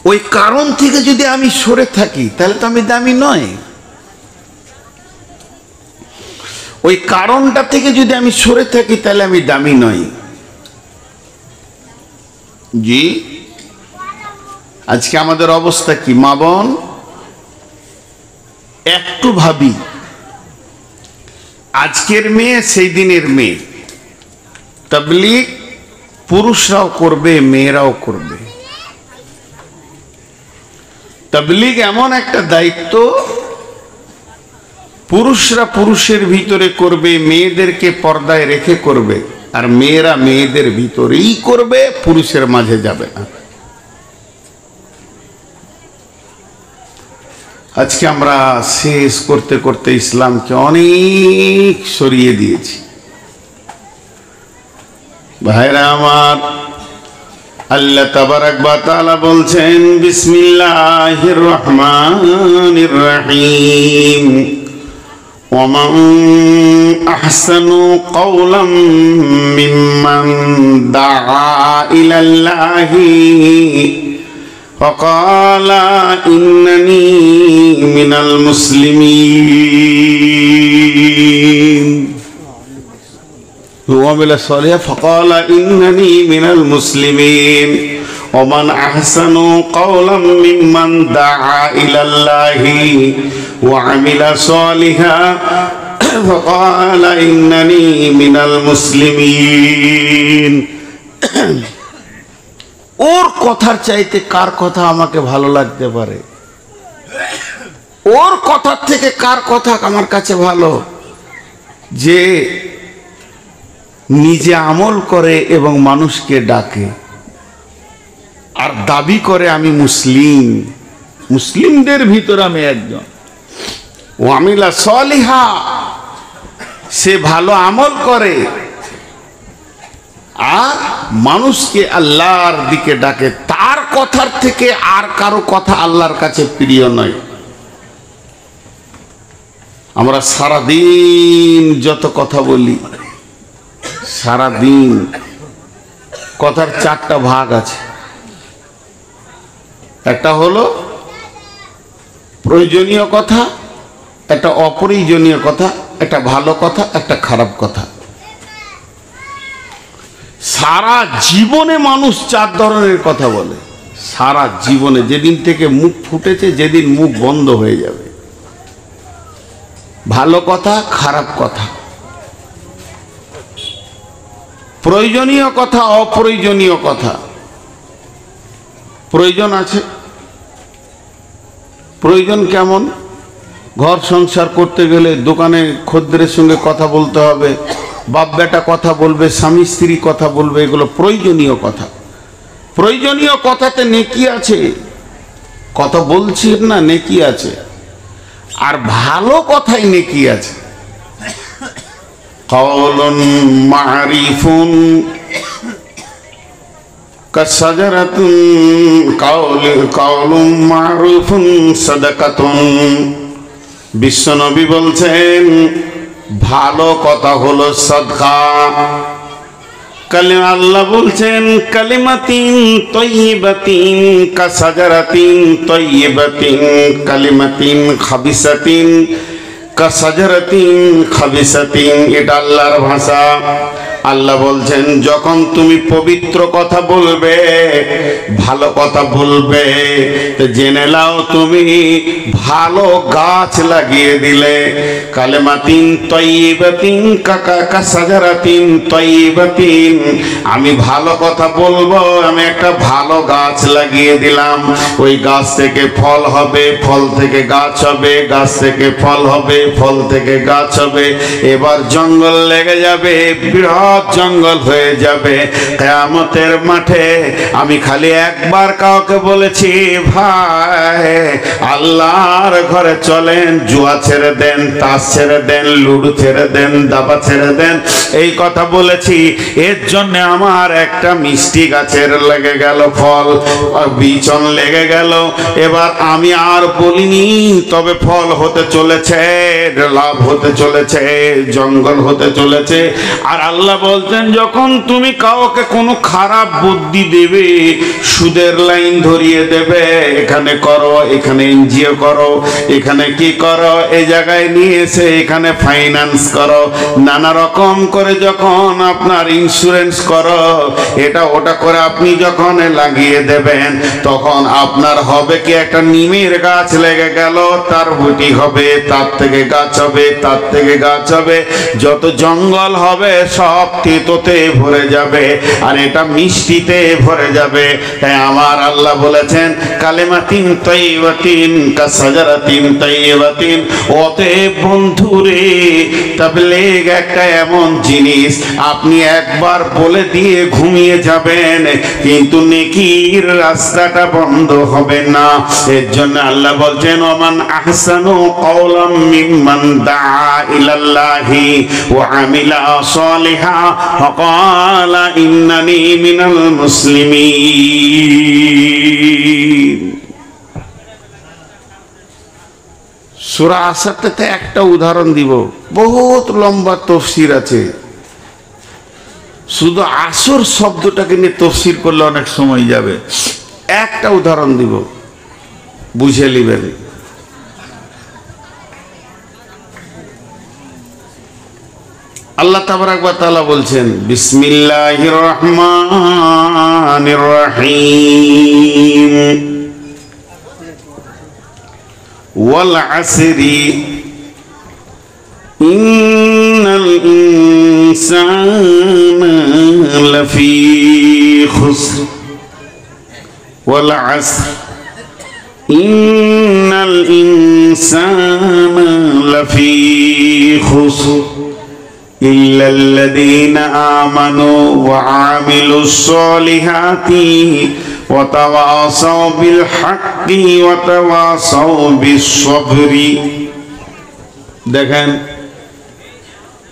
ওই কারণ থেকে যদি আমি সরে থাকি তাহলে তো আমি দামি নয়। ওই কারণটা থেকে যদি আমি সরে থাকি তাহলে আমি দামি নই। জি, আজকে আমাদের অবস্থা কি মা বোন? একটু ভাবি, আজকের মেয়ে সেই দিনের মেয়ে। তাবলীগ পুরুষরাও করবে, মেয়েরাও করবে। তাবলীগ এমন একটা দায়িত্ব, পুরুষরা পুরুষের ভিতরে করবে, মেয়েদেরকে পর্দায় রেখে করবে, আর মেয়েরা মেয়েদের ভিতরেই করবে, পুরুষের মাঝে যাবে না। আজকে আমরা শেষ করতে করতে ইসলামকে অনেক সরিয়ে দিয়েছি। ভাইরা আমার, আল্লাহ তাবারাক ওয়া তাআলা বলছেন বিসমিল্লাহির রহমানির রহিম ওয়া মান আহসানু কওলাম মিম্মান দাআ ইলাল্লাহি ওয়া ক্বালা ইন্নানি মিনাল মুসলিমিন وعمل صالحا فقال إنني من المسلمين ওমান আহসানু কাওলাম মিম্মান দাআ ইলাল্লাহি ওয়া আমিলা সালিহা ফাকালা ইন্নানি মিনাল মুসলিমিন। ওর কথার চাইতে কার কথা আমাকে ভালো লাগতে পারে? ওর কথার থেকে কার কথা আমার কাছে ভালো? যে নিজে আমল করে এবং মানুষকে ডাকে আর দাবি করে আমি মুসলিম, মুসলিমদের ভিতর আমি একজন। ওয়ামিলা সলিহা, সে ভালো আমল করে আর মানুষকে আল্লাহর দিকে ডাকে। তার কথার থেকে আর কারো কথা আল্লাহর কাছে প্রিয় নয়। আমরা সারাদিন যত কথা বলি, সারাদিন কথার চারটা ভাগ আছে। একটা হলো প্রয়োজনীয় কথা, একটা অপ্রয়োজনীয় কথা, একটা ভালো কথা, একটা খারাপ কথা। সারা জীবনে মানুষ চার ধরনের কথা বলে। সারা জীবনে, যেদিন থেকে মুখ ফুটেছে, যেদিন মুখ বন্ধ হয়ে যাবে। ভালো কথা, খারাপ কথা, প্রয়োজনীয় কথা, অপ্রয়োজনীয় কথা। প্রয়োজন আছে। প্রয়োজন কেমন? ঘর সংসার করতে গেলে দোকানে খদ্দের সঙ্গে কথা বলতে হবে, বাপ বেটা কথা বলবে, স্বামী স্ত্রী কথা বলবে, এগুলো প্রয়োজনীয় কথা। প্রয়োজনীয় কথাতে নেকি আছে, কথা বলছি না, নেকি আছে। আর ভালো কথায় নেকি আছে। কাওলুন মারিফুন কাসাজারাতুন কাওলুন মারুফুন সাদাকাতুন। বিশ্বনবী বলছেন ভালো কথা হলো সাদকা। কালিমা, আল্লাহ বলছেন কালিমাতিন তাইয়্যিবাতিন কাসাজারাতিন তাইয়্যিবাতিন কালিমাতিন খাবিসাতিন কাসাজারাতিন খাবিসাতিন। এটা আল্লাহর ভাষা। আল্লাহ বলছেন যখন তুমি পবিত্র কথা বলবে, ভালো কথা বলবে, তো জেনে নাও তুমি ভালো গাছ লাগিয়ে দিলে। কালেমাতিন তাইয়্যিবাতিন কাসাজারাতিন তাইয়্যিবাতিন, আমি ভালো কথা বলবো, আমি একটা ভালো গাছ লাগিয়ে দিলাম। ওই গাছ থেকে ফল হবে, ফল থেকে গাছ হবে, গাছ থেকে ফল হবে, ফল থেকে গাছ হবে। এবার জঙ্গল লেগে যাবে, বৃহৎ জঙ্গল হয়ে যাবে। কিয়ামতের মাঠে আমি খালি একবার কাউকে বলেছি, ভাই আল্লাহর ঘরে চলেন, জুয়া ছেড়ে দেন, তাস ছেড়ে দেন, লুডু ছেড়ে দেন, দাবা ছেড়ে দেন, এই কথা বলেছি। এর জন্য আমার একটা মিষ্টি গাছের লেগে গেল ফল, বিচন লেগে গেল। এবার আমি আর বলিনি, তবে ফল হতে চলেছে, লাভ হতে চলেছে, জঙ্গল হতে চলেছে। আর আল্লাহ বলতেন যখন তুমি কাউকে কোনো খারাপ বুদ্ধি দেবে, সুদের লাইন ধরিয়ে দেবে, এখানে করো, এখানে এনজিও করো, এখানে কি করো, এই জায়গায় নিয়ে এসে এখানে ফাইন্যান্স করো, নানা রকম করে যখন আপনার ইন্স্যুরেন্স করো, এটা ওটা করে আপনি যখন লাগিয়ে দেবেন, তখন আপনার হবে কি, একটা নিমের গাছ লেগে গেল, তার বুটি হবে, তার থেকে গাছ হবে, তার থেকে গাছ হবে, যত জঙ্গল হবে সব তেতোতে ভরে যাবে, আর এটা মিষ্টিতে ভরে যাবে। তাই আমার আল্লাহ বলেছেন কালেমাতিন তাইয়্যিবাতিন কাসাজারাতিন তাইয়্যিবাতিন। অতএব বন্ধুরে, তাবলীগ একটা এমন জিনিস, আপনি একবার বলে দিয়ে ঘুমিয়ে যাবেন, কিন্তু নেকির রাস্তাটা বন্ধ হবে না। এর জন্য আল্লাহ বলছেন ওমান আহসানু কাওলাম মিম্মান দাআ ইলাল্লাহি ওয়া আমিলা সালিহা ফাকালা ইন্নানি মিনাল মুসলিমিন। সূরা আসরতে একটা উদাহরণ দিব, বহুত লম্বা তাফসীর আছে। শুধু আসর শব্দটাকে নিয়ে তাফসীর করলে অনেক সময় যাবে। একটা উদাহরণ দিব, বুঝে নেবেন। আল্লাহ আল্লাহ তাবারাক ওয়া তাআলা বলছেন বিসমিল্লাহির রহমানির রহিম ওয়াল আসরি ইন্নাল ইনসানা লাফি খুসর ওয়াল আসর ইন্নাল ইনসানা লাফি খুসর ইল্লাল্লাযীনা আমানু ওয়া আমিলুস সলিহাতি ওয়া তাওয়াসাউ বিল হাক্কি ওয়া তাওয়াসাউ বিস সবরি। দেখেন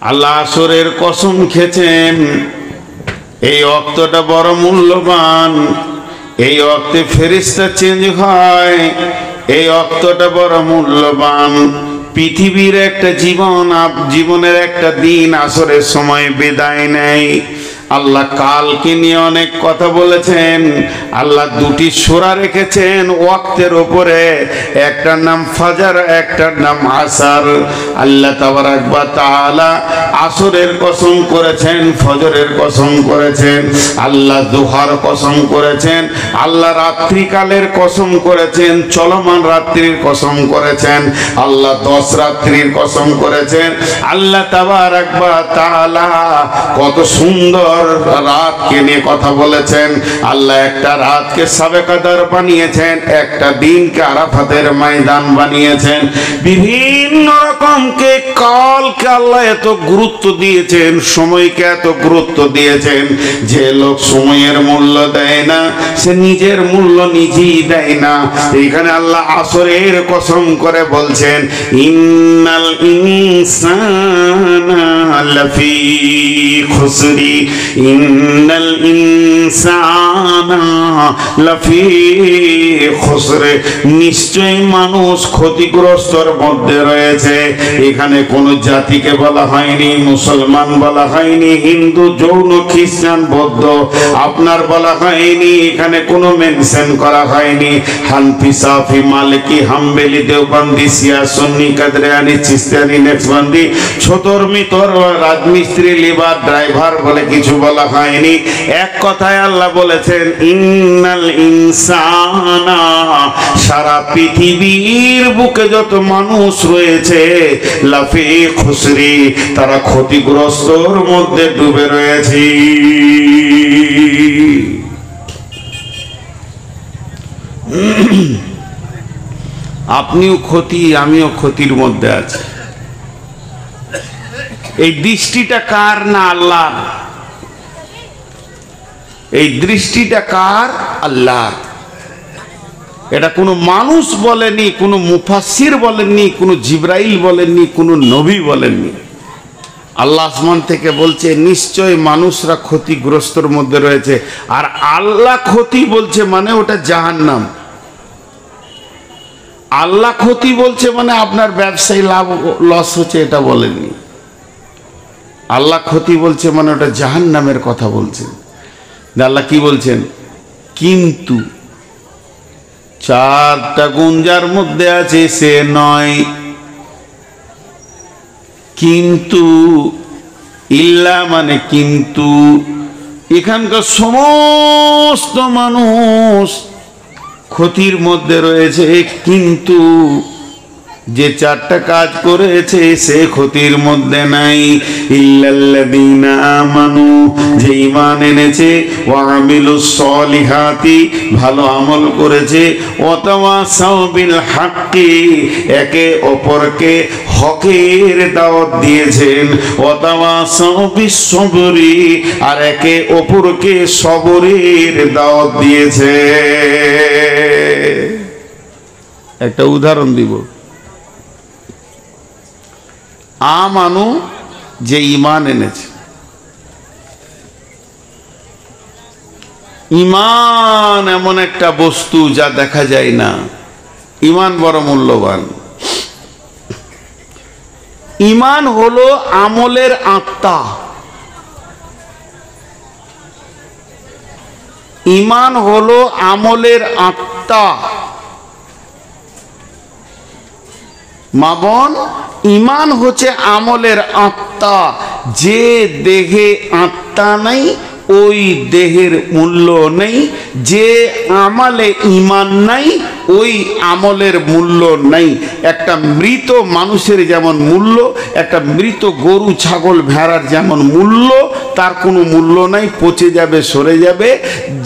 আল্লাহ আসরের কসম খেয়েছেন। এই ওয়াক্তটা বড় মূল্যবান। এই ওয়াক্তে ফেরেশতা চেঞ্জ হয়। এই ওয়াক্তটা বড় মূল্যবান। পৃথিবীর একটা জীবনের একটা দিন আসরের সময় বিদায় নেয়। আল্লাহ কালকে নিয়ে অনেক কথা বলেছেন। আল্লাহ দুটি সূরা রেখেছেন ওয়াক্তের উপরে, একটার নাম ফাজর, একটার নাম আসর। আল্লাহ তাবারাক ওয়া তাআলা আসরের কসম করেছেন, ফজরের কসম করেছেন, আল্লাহ দুহার কসম করেছেন, আল্লাহ রাত্রিকালের কসম করেছেন, চলমান রাত্রির কসম করেছেন, আল্লাহ 10 রাত্রির কসম করেছেন। আল্লাহ তাবারাক ওয়া তাআলা কত সুন্দর রাতকে নিয়ে কথা বলেছেন। আল্লাহ একটা রাতকে শাবে কদর বানিয়েছেন, একটা দিনকে আরাফাতের ময়দান বানিয়েছেন। বিভিন্ন রকমকে কালকে আল্লাহ এত গুরুত্ব দিয়েছেন, সময়কে এত গুরুত্ব দিয়েছেন। যে লোক সময়ের মূল্য দেয় না সে নিজের মূল্য নিজেই দেয় না। এখানে আল্লাহ আসরের কসম করে বলছেন ইন্নাল ইনসানা লাফি খুসরি ইন্নাল ইনসানা লাফি খুসর। নিশ্চয়ই মানুষ ক্ষতিগ্রস্তর মধ্যে রয়েছে। এখানে কোন জাতিকে বলা হয়নি, মুসলমান বলা হয়নি, হিন্দু, জৈন, খ্রিস্টান, বৌদ্ধ আপনার বলা হয়নি। এখানে কোনো মেনশন করা হয়নি। হানফি, সাফি, মালিকি, হাম্বলি, দেওবন্দি, শিয়া, সুন্নি, কাদরিয়ানি, চিশতিয়ানি, নেকশবন্দি, ছোটর মিতর, রাজমিস্ত্রি, লিভার, ড্রাইভার বলে কিছু বলা হয়নি। এক কথায় আল্লাহ বলেছেন ইন্নাল ইনসানা, সারা পৃথিবীর বুকে যত মানুষ রয়েছে লাফি খুসরি, তারা ক্ষতিগ্রস্তর মধ্যে ডুবে রয়েছে। আপনিও ক্ষতি, আমিও ক্ষতির মধ্যে আছি। এই দৃষ্টিটা কার? না আল্লাহ। এই দৃষ্টিটা কার? আল্লাহ। এটা কোনো মানুষ বলেনি, কোনো মুফাসসির বলেননি, কোনো জিবরাইল বলেননি, কোনো নবী বলেননি। আল্লাহ আসমান থেকে বলছে নিশ্চয় মানুষরা ক্ষতিগ্রস্তর মধ্যে রয়েছে। আর আল্লাহ ক্ষতি বলছে মানে ওটা জাহান্নাম। আল্লাহ ক্ষতি বলছে মানে আপনার ব্যবসায় লাভ লস হচ্ছে এটা বলেননি। আল্লাহ ক্ষতি বলছে মানে ওটা জাহান্নামের কথা বলছেন। আল্লাহ কি বলছেন? কিন্তু 4টা গুণ যার মধ্যে আছে সে নয়। কিন্তু ইল্লা মানে কিন্তু, এখানকার সমস্ত মানুষ ক্ষতির মধ্যে রয়েছে, কিন্তু যে 4টা কাজ করেছে সে ক্ষতির মধ্যে নাই। ইল্লাল্লাযীনা আমানু, যে ঈমান এনেছে, ওয়া আমিলুস সলিহাতি, ভালো আমল করেছে, ওয়া তাওয়াসাউ বিল হাক্কি, একে অপরকে হকের দাওয়াত দিয়েছেন, ওয়া তাওয়াসাউ বিস সবরি, আর একে অপরকে সবরের দাওয়াত দিয়েছে। একটা উদাহরণ দিব। আমানু, যে ঈমান এনেছে। ঈমান এমন একটা বস্তু যা দেখা যায় না। ঈমান বড় মূল্যবান। ঈমান হলো আমলের আত্মা। ঈমান হলো আমলের আত্মা। মা বোন, ঈমান হচ্ছে আমলের আত্মা। যে দেহে আত্মা নাই ওই দেহের মূল্য নেই, যে আমলে ঈমান নাই ওই আমলের মূল্য নাই। একটা মৃত মানুষের যেমন মূল্য, একটা মৃত গরু ছাগল ভেড়ার যেমন মূল্য, তার কোনো মূল্য নাই, পচে যাবে, সরে যাবে।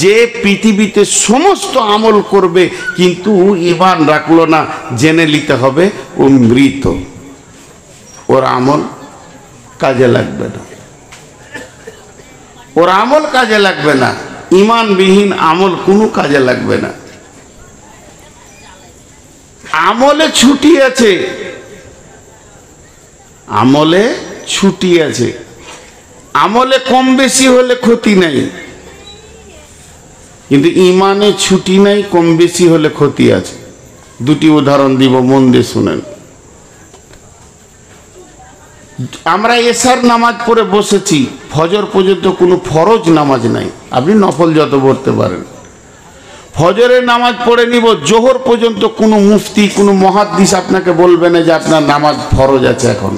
যে পৃথিবীতে সমস্ত আমল করবে কিন্তু ঈমান রাখলো না, জেনে নিতে হবে ও মৃত, ওর আমল কাজে লাগবে না, ওর আমল কাজে লাগবে না। ঈমানবিহীন আমল কোনো কাজে লাগবে না। আমলে ছুটি আছে, আমলে ছুটি আছে, আমলে কম বেশি হলে ক্ষতি নাই, কিন্তু ঈমানে ছুটি নাই, কম বেশি হলে ক্ষতি আছে। দুটি উদাহরণ দিব, মন দিয়ে শুনেন। আমরা এশার নামাজ পড়ে বসেছি, ফজর পর্যন্ত কোনো ফরজ নামাজ নাই, আপনি নফল যত পড়তে পারেন। ফজরের নামাজ পড়ে নিব, জোহর পর্যন্ত কোনো মুফতি কোনো মুহাদ্দিস আপনাকে বলবে না যে আপনার নামাজ ফরজ আছে, এখন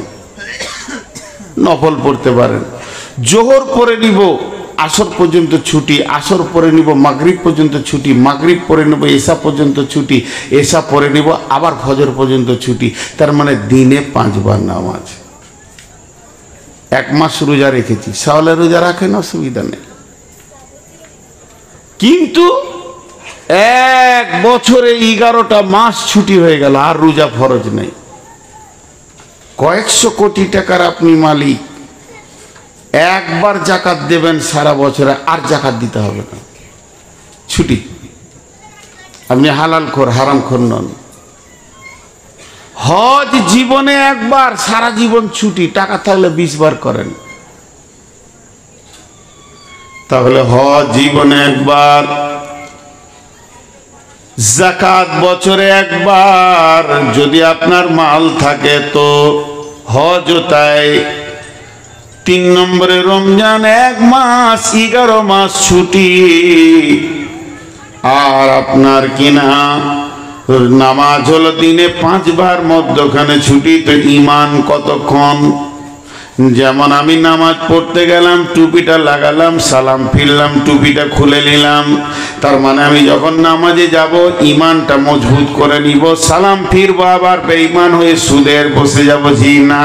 নফল পড়তে পারেন। জোহর পড়ে নিব, আসর পর্যন্ত ছুটি, আসর পড়ে নিব, মাগরিব পর্যন্ত ছুটি, মাগরিব পড়ে নেব, এশা পর্যন্ত ছুটি, এশা পড়ে নিব, আবার ফজর পর্যন্ত ছুটি। তার মানে দিনে 5 বার নামাজ। 1 মাস রোজা রেখেছি, শাওয়ালের রোজা রাখেন, অসুবিধা নেই, কিন্তু 1 বছরে 11টা মাস ছুটি হয়ে গেল, আর রোজা ফরজ নেই। কয়েকশো কোটি টাকার আপনি মালিক, একবার জাকাত দেবেন সারা বছরে, আর জাকাত দিতে হবে না, ছুটি। আপনি হালাল খোর, হারাম খোর নন। হজ জীবনে একবার, সারা জীবন ছুটি, টাকা থাকলে 20 বার করেন। তাহলে হজ জীবনে একবার, যাকাত বছরে একবার, যদি আপনার মাল থাকে তো হজও তাই। 3 নম্বরে রমজান 1 মাস 11 মাস ছুটি। আর আপনার কিনা নামাজ হলো দিনে 5 বার, মধ্যখানে ছুটি। তো ঈমান কতক্ষণ? যেমন আমি নামাজ পড়তে গেলাম, টুপিটা লাগালাম, সালাম ফিরলাম, টুপিটা খুলে নিলাম, তার মানে আমি যখন নামাজে যাব ঈমানটা মজবুত করে নিব। সালাম ফিরবো, আবার বেঈমান হয়ে সুদের বসে যাব, জি না।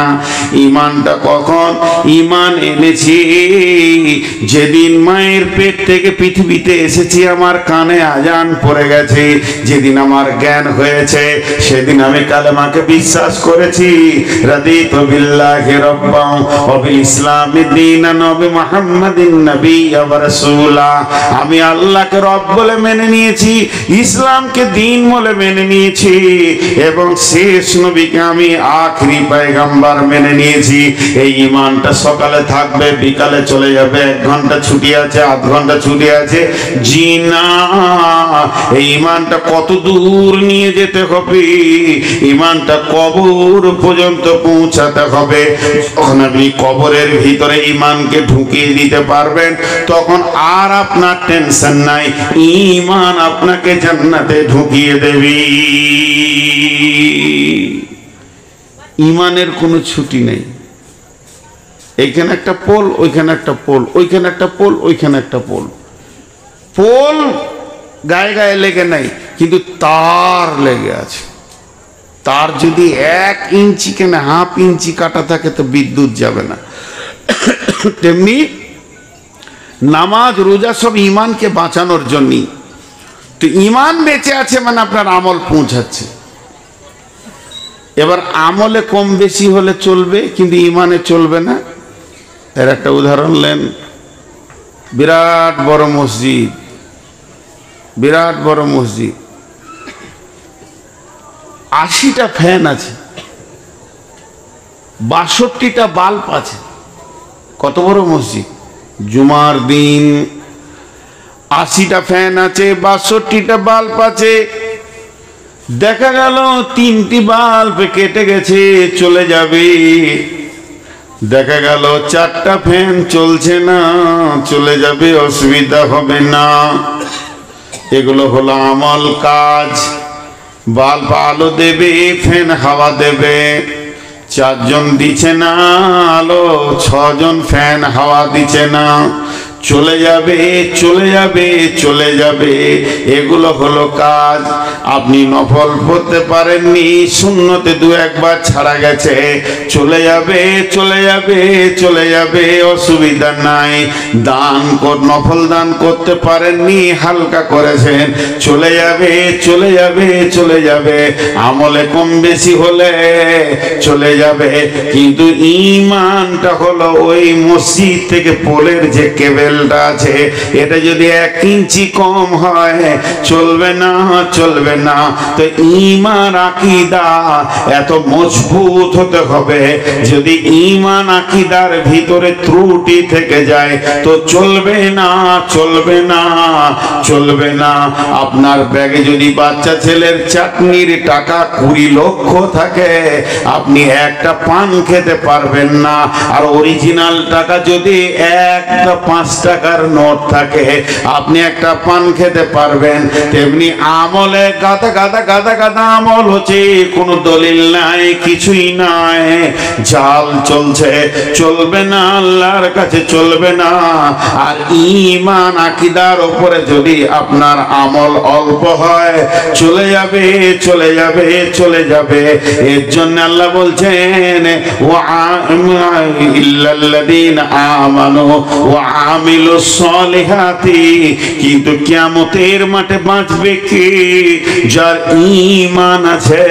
ঈমানটা কখন? ঈমান এনেছি যেদিন মায়ের পেট থেকে পৃথিবীতে এসেছি, আমার কানে আজান পড়ে গেছে, যেদিন আমার জ্ঞান হয়েছে সেদিন আমি কালেমাকে বিশ্বাস করেছি। রাদিতু বিল্লাহি রাব্বান ওয়া বিল ইসলামি দীনান ওয়া বি মুহাম্মাদিন নাবিয়্যান ওয়া রাসূলা। আমি আল্লাহকে রব বলে মেনে নিয়েছি, ইসলামকে দ্বীন বলে মেনে নিয়েছি, এবং শেষ নবীকে আমি আখেরি পয়গম্বর মেনে নিয়েছি। এই ঈমানটা সকালে থাকবে, বিকালে চলে যাবে। 1 ঘন্টা ছুটি আছে, 1/2 ঘন্টা ছুটি আছে, জি না। এই ঈমানটা কত দূর নিয়ে যেতে হবে? ঈমানটা কবর পর্যন্ত পৌঁছাতে হবে। যখন আপনি কবরের ভিতরে ঈমানকে ঢুকিয়ে দিতে পারবেন, তখন আর আপনার টেনশন নাই, ঈমান আপনাকে জান্নাতে ঢুকিয়ে দেবে। ঈমানের কোনো ছুটি নেই। এইখানে একটা পোল, ওইখানে একটা পোল, ওইখানে একটা পোল, ওইখানে একটা পোল। পোল গায়ে গায়ে লেগে নাই, কিন্তু তার লেগে আছে। তার যদি 1 ইঞ্চি কেন 1/2 ইঞ্চি কাটা থাকে তো বিদ্যুৎ যাবে না। তেমনি নামাজ রোজা সব ঈমানকে বাঁচানোর জন্যই। তো ঈমান বেঁচে আছে মানে আপনার আমল পৌঁছাচ্ছে। এবার আমলে কম বেশি হলে চলবে, কিন্তু ঈমানে চলবে না। এর একটা উদাহরণ নেন। বিরাট বড় মসজিদ, বিরাট বড় মসজিদ, 80টা ফ্যান আছে, 62টা বাল্ব আছে। কত বড় মসজিদ! জুমার দিন 80টা ফ্যান আছে, 62টা বাল্ব আছে। দেখা গেল 3টি বাল্ব কেটে গেছে, চলে যাবে। দেখা গেল 4টা ফ্যান চলছে না, চলে যাবে, অসুবিধা হবে না। এগুলো হলো আমল কাজ। বাল্ব আলো দেবে, ফ্যান হাওয়া দেবে। 4 জন দিচ্ছে না আলো, 6 জন ফ্যান হাওয়া দিচ্ছে না। চলে যাবে চলে যাবে চলে যাবে, এগুলো হলো কাজ। আপনি নফল পড়তে পারেননি, সুন্নতে 2-1 ছাড়া গেছে, চলে যাবে চলে যাবে চলে যাবে, অসুবিধা নাই। নফল দান করতে পারেননি, হালকা করেছেন, চলে যাবে চলে যাবে চলে যাবে। আমলে কম বেশি হলে চলে যাবে, কিন্তু ঈমানটা হলো ওই মসজিদ থেকে পোলের যে কেবেল আছে, এটা যদি 1 ইঞ্চি কম হয় চলবে না চলবে না। তো ঈমান আকীদা এত মজবুত হতে হবে, যদি ঈমান আকীদার ভিতরে ত্রুটি থেকে যায় তো চলবে না চলবে না চলবে না। আপনার ব্যাগে যদি বাচ্চা ছেলের চাটনির টাকা 20 লক্ষ থাকে, আপনি একটা পান খেতে পারবেন না। আর অরিজিনাল টাকা যদি 5 টাকার নোট থাকে, আপনি একটা পান খেতে পারবেন। তেমনি আমলে গাদা গাদা গাদা গাদা আমল হচ্ছে, কোনো দলিল নাই, কিছুই নাই, জাল চলছে, চলবে না, আল্লাহর কাছে চলবে না। আর ঈমান আকীদার উপরে যদি আপনার আমল অল্প হয়, চলে যাবে চলে যাবে চলে যাবে। এর জন্য আল্লাহ বলছেন ইল্লাল্লাযীনা আমানু ওয়া আমিলুস সালিহাতি, কিন্তু কিয়ামতের মাঠে বাঁচবে কে? যার ঈমান আছে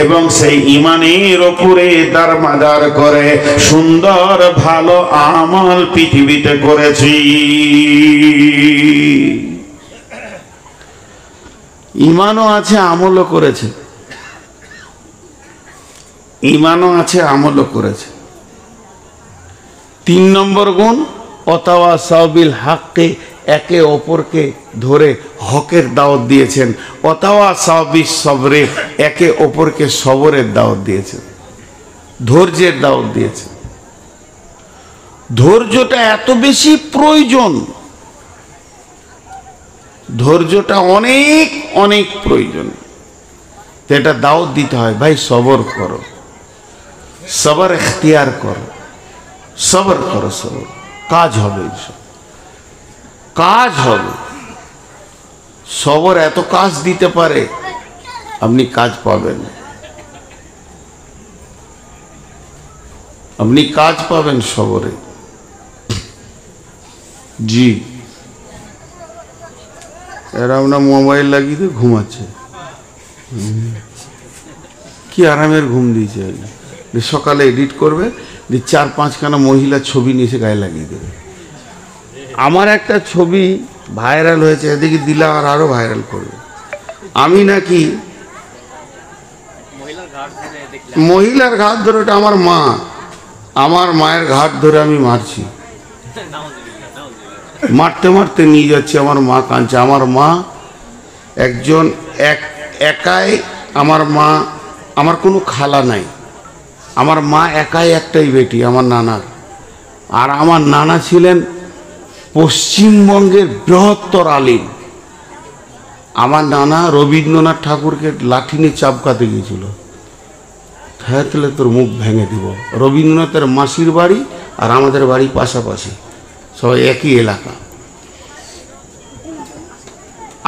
এবং সেই ঈমানের উপরে দারমাদার করে সুন্দর ভালো আমল পৃথিবীতে করেছি। ঈমানও আছে আমলও করেছে, ঈমানও আছে আমলও করেছে। 3 নম্বর গুণ ওয়াতাওয়াসাউ বিল হাক্কি, একে অপরকে ধরে হকের দাওয়াত দিয়েছেন। ওয়াতাওয়াসাউ বিস সবরে, একে অপরকে সবরের দাওয়াত দিয়েছেন, ধৈর্যের দাওয়াত দিয়েছেন। ধৈর্যটা এত বেশি প্রয়োজন, ধৈর্যটা অনেক অনেক প্রয়োজন, এটা দাওয়াত দিতে হয়। ভাই সবর করো, সবর ইখতিয়ার করো, সবর করো, সবর, কাজ হবে, কাজ হবে। সবর এত কাজ দিতে পারে, আপনি কাজ পাবেন, আপনি কাজ পাবেন সবরে। জি, এরা আমরা মোবাইল লাগিয়ে দিয়ে ঘুমাচ্ছে, কি আরামের ঘুম দিয়েছে। সকালে এডিট করবে, 4-5 খানা মহিলা ছবি নিয়ে এসে গায়ে লাগিয়ে দেবে। আমার একটা ছবি ভাইরাল হয়েছে, এদিকে দিলা আর আরো ভাইরাল করবে। আমি নাকি মহিলার ঘাট ধরে, ওটা আমার মা, আমার মায়ের ঘাট ধরে আমি মারছি, মারতে মারতে নিয়ে যাচ্ছি, আমার মা কাঁদছে। আমার মা একজন একাই, আমার মা, আমার কোনো খালা নাই, আমার মা একাই একটাই বেটি আমার নানার। আর আমার নানা ছিলেন পশ্চিমবঙ্গের বৃহত্তর আলিম। আমার নানা রবীন্দ্রনাথ ঠাকুরকে লাঠি নিয়ে চাপকাতে গিয়েছিল, হ্যাঁ তাহলে তোর মুখ ভেঙে দিব। রবীন্দ্রনাথের মাসির বাড়ি আর আমাদের বাড়ি পাশাপাশি, সবাই একই এলাকা।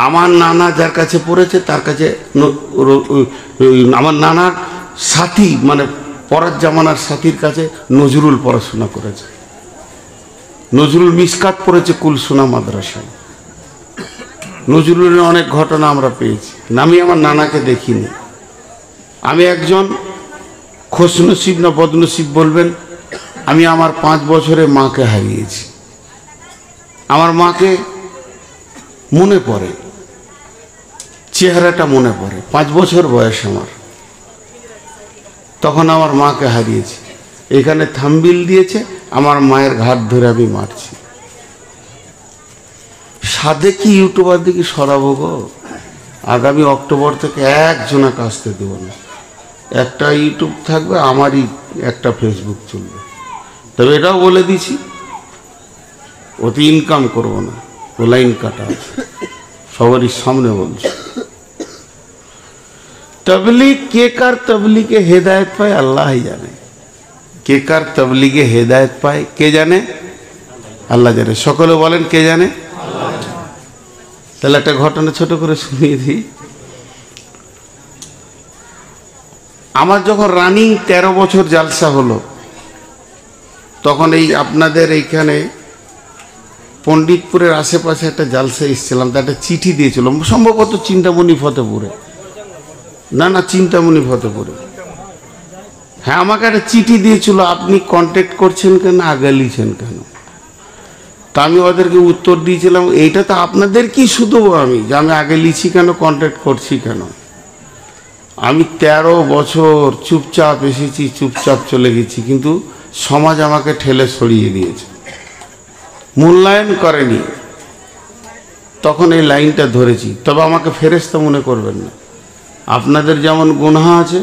আমার নানা যার কাছে পড়েছে তার কাছে, আমার নানার সাথী মানে পরার জামানার সাথীর কাছে নজরুল পড়াশোনা করেছে। নজরুল মিসকাত পড়েছে কুলসোনা মাদ্রাসায়। নজরুলের অনেক ঘটনা আমরা পেয়েছি, আমি আমার নানাকে দেখিনি। আমি একজন খোশনসিব না বদনসিব বলবেন, আমি আমার 5 বছরে মাকে হারিয়েছি। আমার মাকে মনে পড়ে, চেহারাটা মনে পড়ে। 5 বছর বয়স আমার, তখন আমার মাকে হারিয়েছি। এখানে থাম্বিল দিয়েছে, আমার মায়ের ঘাট ধরে আমি মারছি। সাধে কি ইউটিউবার দিকে সরাবো গো? আগামী অক্টোবর থেকে একজনা কাজতে দেবো না, একটা ইউটিউব থাকবে, আমারই একটা ফেসবুক চলবে। তবে এটাও বলে দিছি, ওতে ইনকাম করব না, ও লাইন কাটা আছে, সবারই সামনে বলছি। तबलीग के कर तबलीग के हिदायत पाए अल्लाह ही जाने। কে কার তাবলীগে হেদায়েত পায় কে জানে? আল্লাহ জানে। সকলে বলেন কে জানে? তাহলে একটা ঘটনা ছোট করে শুনিয়ে দিই। আমার যখন রানিং 13 বছর জালসা হলো, তখন এই আপনাদের এইখানে পণ্ডিতপুরের আশেপাশে একটা জালসা এসেছিলাম, তা একটা চিঠি দিয়েছিল, সম্ভবত চিন্তামণি ফতেপুরে, না চিন্তামণি ফতেপুরে। হ্যাঁ, আমাকে একটা চিঠি দিয়েছিল, আপনি কন্ট্যাক্ট করছেন কেন, আগে লিখছেন কেন? তা আমি ওদেরকে উত্তর দিয়েছিলাম, এইটা তো আপনাদের কি শুধু আমি যে আমি আগে লিখছি কেন, কন্ট্যাক্ট করছি কেন? আমি 13 বছর চুপচাপ এসেছি, চুপচাপ চলে গেছি, কিন্তু সমাজ আমাকে ঠেলে সরিয়ে দিয়েছে, মূল্যায়ন করেনি। তখন এই লাইনটা ধরেছি। তবে আমাকে ফেরেশতা মনে করবেন না, আপনাদের যেমন গুনাহ আছে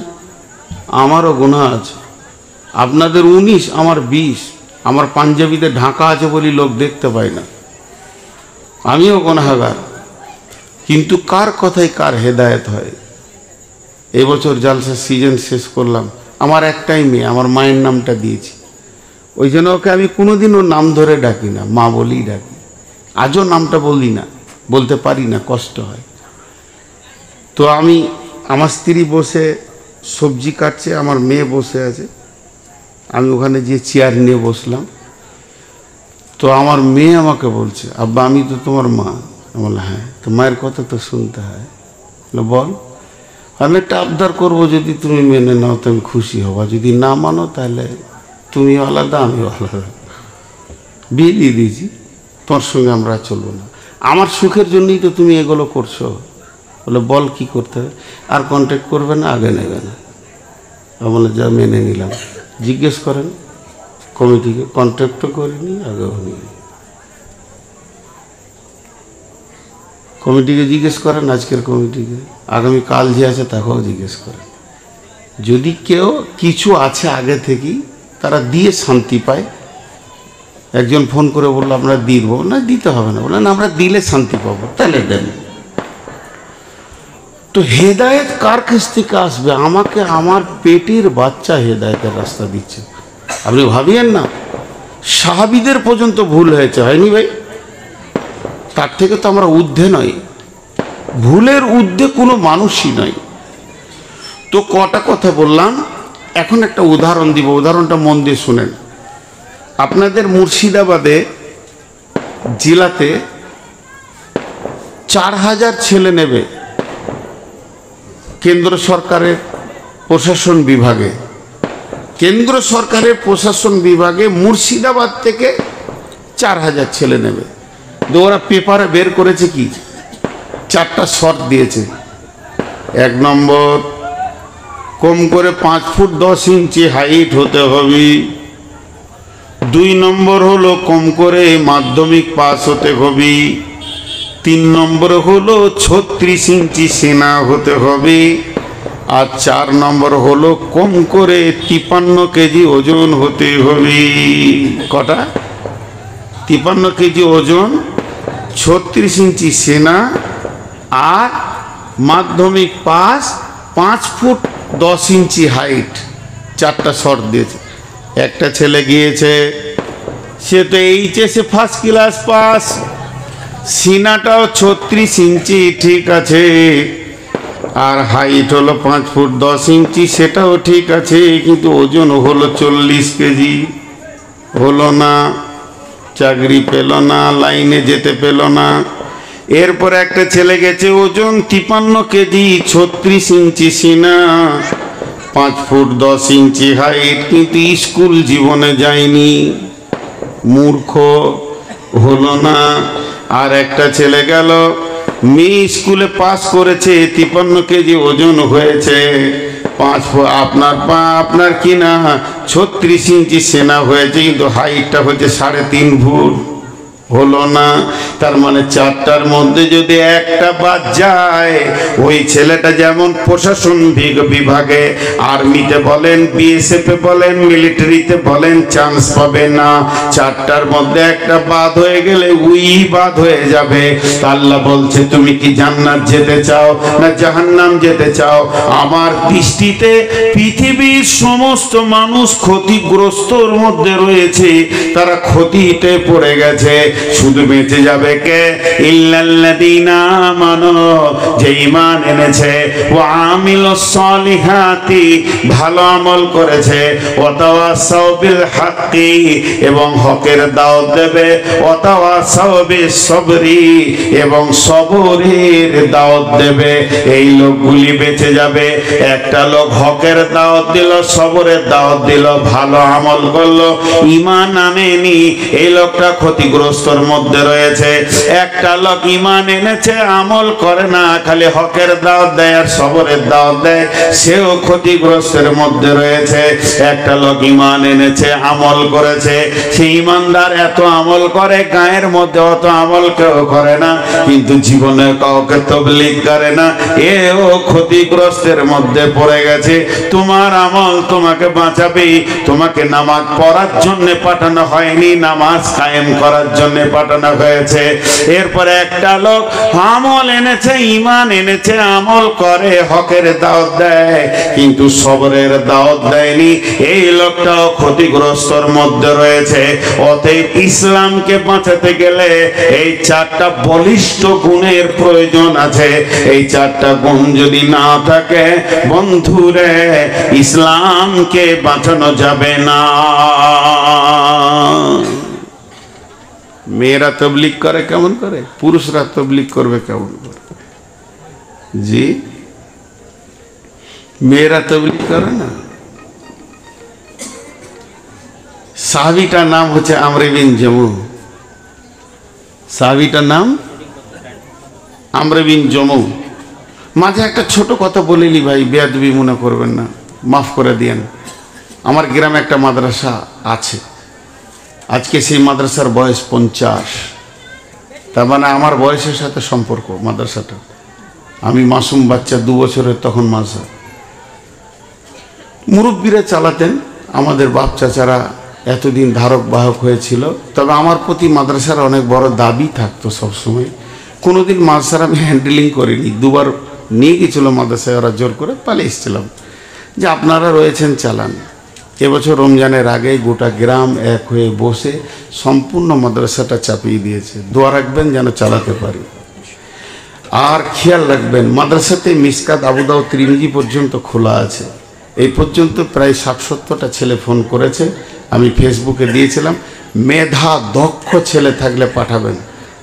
আমারও গুনাহ আছে। আপনাদের 19, আমার 20। আমার পাঞ্জাবিতে ঢাকা আছে বলি লোক দেখতে পায় না, আমিও গুনাহগার। কিন্তু কার কথায় কার হেদায়েত হয়? এবছর জালসার সিজন শেষ করলাম, আমার একটাই মেয়ে, আমার মায়ের নামটা দিয়েছি, ওই জন্য ওকে আমি কোনোদিনও নাম ধরে ডাকি না, মা বলেই ডাকি। আজও নামটা বলি না, বলতে পারি না, কষ্ট হয়। তো আমার স্ত্রী বসে সবজি কাটছে, আমার মেয়ে বসে আছে, আমি ওখানে যে চেয়ার নিয়ে বসলাম। তো আমার মেয়ে আমাকে বলছে, আব্বা আমি তো তোমার মা। আমি বললাম হ্যাঁ। তো মায়ের কথা তো শুনতে হয়। বল। আমি একটা আবদার করবো, যদি তুমি মেনে নাও তো আমি খুশি হব, যদি না মানো তাহলে তুমি আলাদা আমিও আলাদা। বিয়ে দিয়ে দিয়েছি, তোমার সঙ্গে আমরা চলবো না। আমার সুখের জন্যই তো তুমি এগুলো করছো। বলে বল কি করতে হবে? আর কন্ট্যাক্ট করবে না, আগে নেবে না। আমি বলে যা, মেনে নিলাম। জিজ্ঞেস করেন কমিটিকে, কন্ট্যাক্টও করিনি, আগেও নিই। কমিটিকে জিজ্ঞেস করেন, আজকের কমিটিকে, আগামী কাল যে আছে তাকেও জিজ্ঞেস করেন। যদি কেউ কিছু আছে আগে থেকেই, তারা দিয়ে শান্তি পায়। একজন ফোন করে বললো আমরা দিব না, দিতে হবে না। বললেন আমরা দিলে শান্তি পাবো, তাহলে দেন। তো হেদায়েত কার কাছ থেকে আসবে? আমাকে আমার পেটের বাচ্চা হেদায়েতের রাস্তা দিচ্ছে। আপনি ভাবিয়েন না, সাহাবীদের পর্যন্ত ভুল হয়েছে, হয়নি ভাই? তার থেকে তো আমরা ঊর্ধ্বে নই, ভুলের ঊর্ধ্বে কোনো মানুষই নয়। তো কটা কথা বললাম, এখন একটা উদাহরণ দিব, উদাহরণটা মন দিয়ে শুনেন। আপনাদের মুর্শিদাবাদে জেলাতে 4000 ছেলে নেবে কেন্দ্র সরকারের প্রশাসন বিভাগে। কেন্দ্র সরকারের প্রশাসন বিভাগে মুর্শিদাবাদ থেকে 4000 ছেলে নেবে। তো ওরা পেপারে বের করেছে কি, 4টা শর্ত দিয়েছে। 1 নম্বর, কম করে 5 ফুট 10 ইঞ্চি হাইট হতে হবে। 2 নম্বর হলো কম করে মাধ্যমিক পাস হতে হবে। 3 নম্বর হলো 36 ইঞ্চি সেনা হতে হবে। আর 4 নম্বর হলো কম করে 53 কেজি ওজন হতে হবে। কটা? 53 কেজি ওজন, 36 ইঞ্চি সেনা, আর মাধ্যমিক পাস, 5 ফুট 10 ইঞ্চি হাইট। 4টা শর্ট দিয়েছে। একটা ছেলে গিয়েছে, সে তো এইচএসে ফার্স্ট ক্লাস পাস, সিনাটাও 36 ইঞ্চি, ঠিক আছে, আর হাইট হলো 5 ফুট 10 ইঞ্চি, সেটাও ঠিক আছে, কিন্তু ওজন হলো 40 কেজি। হলো না, চাকরি পেল না, লাইনে যেতে পেল না। এরপর একটা ছেলে গেছে, ওজন 53 কেজি, 36 ইঞ্চি সিনা, 5 ফুট 10 ইঞ্চি হাইট, কিন্তু স্কুল জীবনে যায়নি, মূর্খ, হলো না। আর একটা ছেলে গেল, মেয়ে স্কুলে পাস করেছে, 53 কেজি ওজন হয়েছে, আপনার কি না 36 ইঞ্চি সেনা হয়েছে, কিন্তু হাইটটা হচ্ছে 3.5 ফুট। হলো না। তার মানে 4টার মধ্যে যদি একটা বাদ যায়, ওই ছেলেটা যেমন প্রশাসন বিভাগে, আর্মিতে বলেন, বিএসএফে বলেন, মিলিটারিতে বলেন, চান্স পাবে না। 4টার মধ্যে একটা বাদ হয়ে গেলে ওই বাদ হয়ে যাবে। আল্লাহ বলছে তুমি কি জান্নাত যেতে চাও না জাহান্নাম যেতে চাও? আমার দৃষ্টিতে পৃথিবীর সমস্ত মানুষ ক্ষতিগ্রস্তর মধ্যে রয়েছে, তারা ক্ষতিতে পড়ে গেছে। শুধু বেঁচে যাবে কে? ইল্লাল্লাযীনা আমানু, যে ঈমান এনেছে, ওয়া আমিলুস সলিহাতি, ভালো আমল করেছে, ওয়া তাওয়াসাউ বিল হাক্কি, এবং হকের দাওয়াত দেবে, ওয়া তাওয়াসাউ বিস সবরি, এবং সবরের দাওয়াত দেবে। এই লোকগুলি বেঁচে যাবে। একটা লোক হকের দাওয়াত দিল, সবরের দাওয়াত দিল, ভালো আমল করলো, ঈমান আনেনি, এই লোকটা ক্ষতিগ্রস্তর মধ্যে রয়েছে। একটা লোক ঈমান এনেছে, আমল করে না, খালি হকের দাওয়াত দেয় আর সবরের দাওয়াত দেয়, সেও ক্ষতিগ্রস্তের মধ্যে রয়েছে। একটা লোক ঈমান এনেছে, আমল করেছে, সে ঈমানদার, এত আমল করে, গায়ের মধ্যে অত আমল কেউ করে না, কিন্তু জীবনে কাউকে তাবলীগ করে না, এও ক্ষতিগ্রস্তের মধ্যে পড়ে গেছে। তোমার আমল তোমাকে বাঁচাবে। তোমাকে নামাজ পড়ার জন্য পাঠানো হয়নি, নামাজ কায়েম করার জন্য পাঠানো হয়েছে। এরপরে একটা লোক আমল এনেছে, ঈমান এনেছে, আমল করে, হকের দাওয়াত দেয়, কিন্তু সবরের দাওয়াত দেয়নি, এই লোকটাও ক্ষতিগ্রস্তর মধ্যে রয়েছে। অতএব ইসলামকে বাঁচাতে গেলে এই 4টা বলিষ্ঠ গুণের প্রয়োজন আছে। এই 4টা গুণ যদি না থাকে, বন্ধুরে, ইসলামকে বাঁচানো যাবে না। মেয়েরা তাবলীগ করে কেমন করে? পুরুষরা তাবলীগ করবে কেমন করে? জি, মেয়েরা তাবলীগ করে না। সাহাবীটার নাম হচ্ছে আমর বিন জমু। সাহাবীটার নাম আমর বিন জমু। মাঝে একটা ছোট কথা বলিনি ভাই, বেয়াদবি মনে করবেন না, মাফ করে দিয়েন। আমার গ্রামে একটা মাদ্রাসা আছে, আজকে সেই মাদ্রাসার বয়স 50। তার মানে আমার বয়সের সাথে সম্পর্ক মাদ্রাসাটা। আমি মাসুম বাচ্চা, 2 বছরের তখন মাদ্রাসা। মুরব্বীরা চালাতেন, আমাদের বাপ চাচারা এতদিন ধারক বাহক হয়েছিল। তবে আমার প্রতি মাদ্রাসার অনেক বড় দাবি থাকতো সবসময়। কোনোদিন মাদ্রাসার আমি হ্যান্ডেলিং করিনি। 2বার নিয়ে গেছিল মাদ্রাসায়, ওরা জোর করে পালিয়ে এসেছিলাম যে আপনারা রয়েছেন, চালান। এবছর রমজানের আগে গোটা গ্রাম এক হয়ে বসে সম্পূর্ণ মাদ্রাসাটা চাপিয়ে দিয়েছে। দোয়া রাখবেন যেন চালাতে পারি। আর খেয়াল রাখবেন, মাদ্রাসাতে মিসকাত, আবু দাউদ, তিরমিজি পর্যন্ত খোলা আছে। এই পর্যন্ত প্রায় 60-70টা ছেলে ফোন করেছে, আমি ফেসবুকে দিয়েছিলাম। মেধা দক্ষ ছেলে থাকলে পাঠাবেন,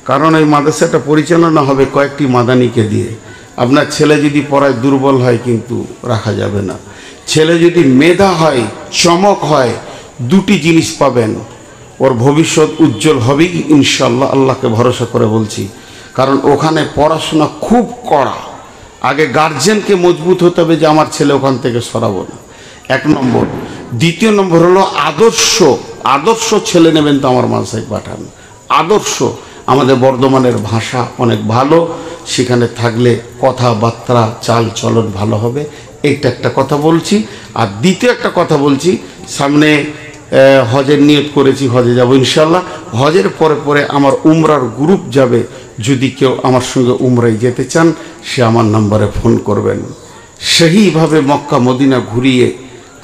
কারণ এই মাদ্রাসাটা পরিচালনা হবে কয়েকটি মাদানিকে দিয়ে। আপনার ছেলে যদি পড়ায় দুর্বল হয় কিন্তু রাখা যাবে না। ছেলে যদি মেধা হয়, চমক হয়, 2টি জিনিস পাবেন, ওর ভবিষ্যৎ উজ্জ্বল হবেই ইনশাল্লাহ, আল্লাহকে ভরসা করে বলছি। কারণ ওখানে পড়াশোনা খুব কড়া। আগে গার্জেনকে মজবুত হতে হবে যে আমার ছেলে ওখান থেকে সরাবো না, 1 নম্বর। 2 নম্বর হলো আদর্শ ছেলে নেবেন তো আমার মাদ্রাসায় পাঠান। আদর্শ। আমাদের বর্ধমানের ভাষা অনেক ভালো, সেখানে থাকলে কথাবার্তা চাল চলন ভালো হবে। এইটা একটা কথা বলছি। আর দ্বিতীয় একটা কথা বলছি, সামনে হজের নিয়ত করেছি, হজে যাব ইনশাল্লাহ। হজের পরে পরে আমার উমরার গ্রুপ যাবে। যদি কেউ আমার সঙ্গে উমরায় যেতে চান, সে আমার নম্বরে ফোন করবেন। সেইভাবে মক্কা মদিনা ঘুরিয়ে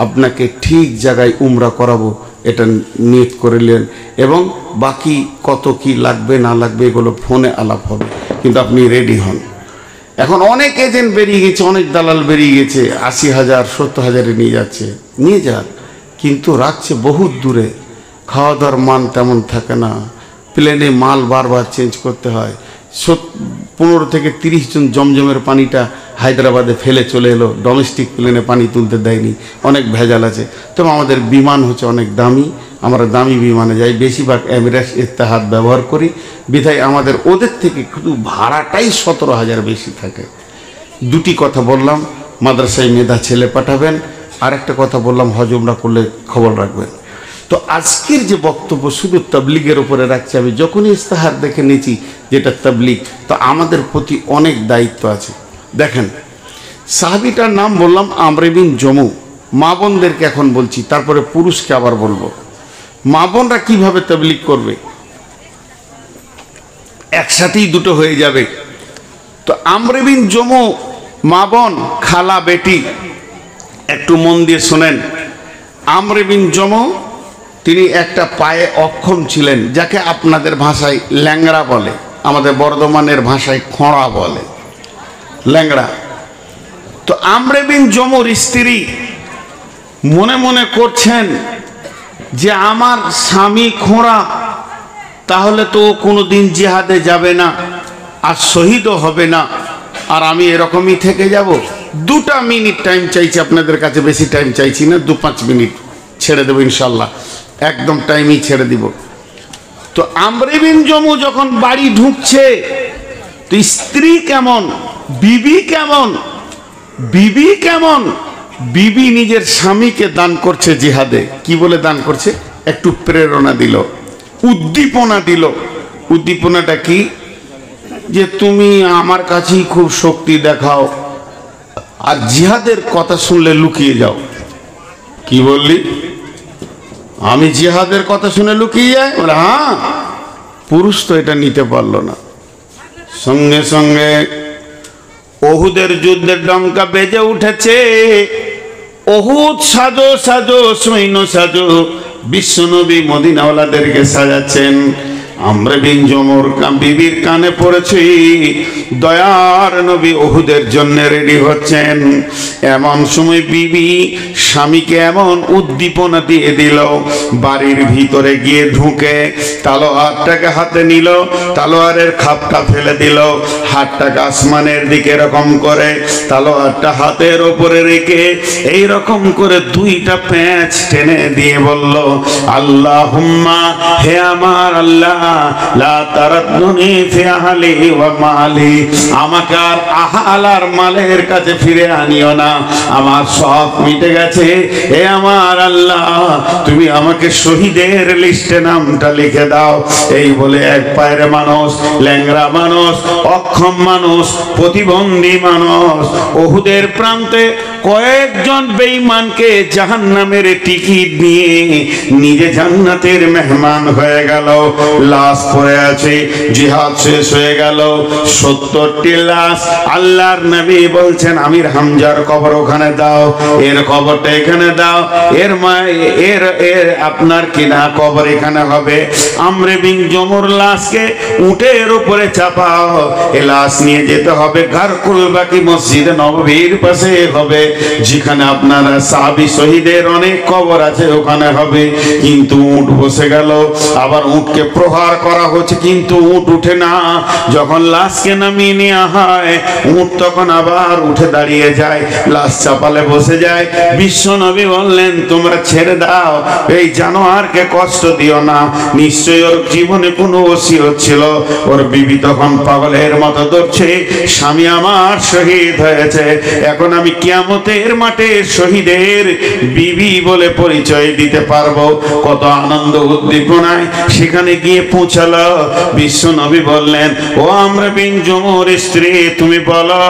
আপনাকে ঠিক জায়গায় উমরা করাবো, এটা নিয়ত করিলেন। এবং বাকি কত কি লাগবে না লাগবে এগুলো ফোনে আলাপ হবে, কিন্তু আপনি রেডি হন। এখন অনেক এজেন্ট বেরিয়ে গেছে, অনেক দালাল বেরিয়ে গেছে, 80,000 70,000-এ নিয়ে যাচ্ছে, নিয়ে যাক, কিন্তু রাখছে বহুত দূরে। খাওয়া দাওয়ার মান তেমন থাকে না, প্লেনে মাল বারবার চেঞ্জ করতে হয়। 15 থেকে 30 জন জমজমের পানিটা হায়দ্রাবাদে ফেলে চলে এলো, ডোমেস্টিক প্লেনে পানি তুলতে দেয়নি, অনেক ভেজাল আছে। তবে আমাদের বিমান হচ্ছে অনেক দামি, আমরা দামি বিমানে যাই, বেশিরভাগ এমিরেটস, ইত্তেহাদ ব্যবহার করি। বিধায় আমাদের ওদের থেকে শুধু ভাড়াটাই 17,000 বেশি থাকে। 2টি কথা বললাম, মাদ্রাসায় মেধা ছেলে পাঠাবেন। আর একটা কথা বললাম, হজ উমরা করলে খবর রাখবেন। তো আজকের যে বক্তব্য শুধু তাবলীগের উপরে রাখছি, আমি যখনই ইস্তেহার দেখে নিয়েছি যেটা তাবলীগ, তো আমাদের প্রতি অনেক দায়িত্ব আছে। দেখেন, সাহাবীটার নাম বললাম আমর বিন জমু। মা বোনদেরকে এখন বলছি, তারপরে পুরুষকে আবার বলবো। মা বোনরা কীভাবে তাবলীগ করবে, একসাথেই দুটো হয়ে যাবে। তো আমর বিন জমু, মা বোন, খালা, বেটি, একটু মন দিয়ে শোনেন। আমর বিন জমু তিনি একটা পায়ে অক্ষম ছিলেন, যাকে আপনাদের ভাষায় ল্যাংড়া বলে, আমাদের বর্ধমানের ভাষায় খোঁড়া বলে, ল্যাংড়া। তো আমর বিন জমুর স্ত্রী মনে মনে করছেন যে আমার স্বামী খোঁড়া, তাহলে তো কোনোদিন জিহাদে যাবে না আর শহীদও হবে না, আর আমি এরকমই থেকে যাব। 2 মিনিট টাইম চাইছি আপনাদের কাছে, বেশি টাইম চাইছি না, 2-5 মিনিট ছেড়ে দেবো ইনশাল্লাহ, একদম টাইমই ছেড়ে দিব। তো আমর বিন জমু যখন বাড়ি ঢুকছে, তো স্ত্রী কেমন, বিবি কেমন, বিবি কেমন, বিবি নিজের স্বামীকে দান করছে জিহাদে। কি বলে দান করছে? একটু প্রেরণা দিল, উদ্দীপনা দিল। উদ্দীপনাটা কি? যে তুমি আমার কাছেই খুব শক্তি দেখাও, আর জিহাদের কথা শুনলে লুকিয়ে যাও। কি বললি? আমি জিহাদের কথা শুনে লুকিয়ে যাই? বলে হ্যাঁ। পুরুষ তো এটা নিতে পারলো না। সঙ্গে সঙ্গে ওহুদের যুদ্ধের ডঙ্কা বেজে উঠেছে। ওহুদ সাজো সাজো, সৈন্য সাজো। বিশ্বনবী মদিনাওয়ালাদেরকে সাজাচ্ছেন। আমর বিন জমুর বিবির কানে পড়েছি, দয়ার নবী ওহুদের জন্য রেডি হচ্ছেন। এমন সময় বিবি স্বামীকে এমন উদ্দীপনা দিয়ে দিল, বাড়ির ভিতরে গিয়ে ঢুকে তালোয়ারটাকে হাতে নিল, তালোয়ারের খাপটা ফেলে দিল, হাতটাকে আসমানের দিকে এরকম করে তালোয়ারটা হাতের ওপরে রেখে এই রকম করে 2টা প্যাঁচ টেনে দিয়ে বলল, আল্লাহুম্মা, হে আমার আল্লাহ, লা তারাদুনি ফি আহলি ওয়া মালি, আমাকে আর আহল আর মালের কাছে ফিরে আনিও না, আমার সব মিটে গেছে। হে আমার আল্লাহ, তুমি আমাকে শহীদের লিস্টে নামটা লিখে দাও। এই বলে এক পায়ের মানুষ, ল্যাংড়া মানুষ, অক্ষম মানুষ, প্রতিবন্ধী মানুষ ওহুদের প্রান্তে কয়েকজন বেঈমানকে জাহান্নামের টিকিট নিয়ে নিজে জান্নাতের মেহমান হয়ে গেল। লাশ পড়ে আছে, জিহাদ শেষ হয়ে গেল, 70টি লাশ। আল্লাহর নবী বলছেন, আমির হামজার কবর ওখানে দাও, এর কবরটা এখানে দাও, এর এর আপনার কিনা কবর এখানে হবে। আমর বিন জমুর লাশকে উটের উপরে চাপাও, এই লাশ নিয়ে যেতে হবে গারকুল বাকি মসজিদ নববীর পাশে হবে, যেখানে আপনার সাহাবী শহীদের অনেক কবর আছে, ওখানে হবে। কিন্তু উট বসে গেল, আবার উটকে প্রহার করা হচ্ছে, কিন্তু উট উঠে না। যখন লাশকে নামিয়ে নেওয়া হয়, উট তখন আবার উঠে দাঁড়িয়ে যায়, লাশ চাপালে বসে যায়। বিশ্ব নবী বললেন, তোমরা ছেড়ে দাও, এই জানোয়ারকে কষ্ট দিও না, নিশ্চয়ই ওর জীবনে কোনো ওসিয়ত ছিল। ওর বিবি তখন পাগলের মতো ধরছে, স্বামী আমার শহীদ হয়েছে, এখন আমি কিয়ামতের মাঠে শহীদের বিবি বলে পরিচয় দিতে পারবো। কত আনন্দ উদ্দীপনায় সেখানে গিয়ে পৌঁছালো। বিশ্ব নবী বললেন, ও আমর বিন জমুর স্ত্রী, তুমি বলো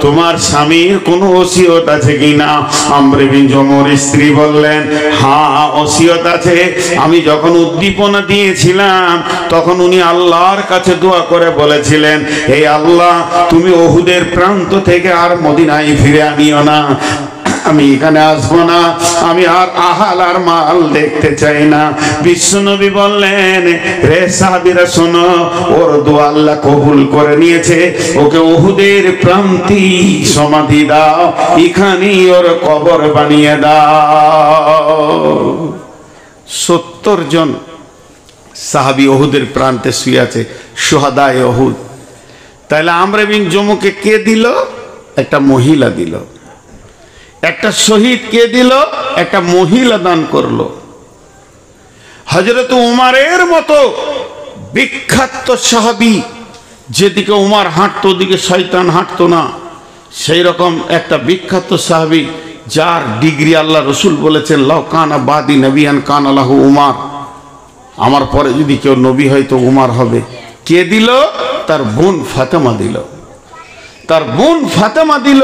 তোমার স্বামীর কোনো ওসিয়ত আছে কিনা? আমর বিন জমুর স্ত্রী বললেন, হ্যাঁ ওসিয়ত আছে। আমি যখন উদ্দীপনা দিয়েছিলাম তখন উনি আল্লাহর কাছে দোয়া করে বলেছিলেন, হে আল্লাহ, তুমি ওহুদের প্রান্ত থেকে আর মদিনায় ফিরে আনিও না, আমি এখানে আসবো না, আমি আর আহাল আর মাল দেখতে চাই না। বিশ্বনবী বললেন, রে সাহাবীরা শোনো, ওর দোয়া আল্লাহ কবুল করে নিয়েছে, ওকে ওহুদের প্রান্তি সমাধি দাও, এখানেই ওর কবর বানিয়ে দাও। 70 জন সাহাবী ওহুদের প্রান্তে শুয়ে আছে, শুহাদায়ে ওহুদ। তাহলে আমর বিন জমুকে কে দিল? একটা মহিলা দিল। একটা শহীদ কে দিল? একটা মহিলা দান করলো। হযরত উমারের মতো বিখ্যাত সাহাবী, যেদিকে উমার হাঁটতো ওদিকে শয়তান হাঁটতো না, সেই রকম একটা বিখ্যাত সাহাবী, যার ডিগ্রি আল্লাহ রসুল বলেছেন লাউ কানা বাদি নবিয়ান কানা লাহু উমার, আমার পরে যদি কেউ নবী হয় তো উমার হবে। কে দিল? তার বোন ফাতেমা দিল, তার বোন ফাতেমা দিল।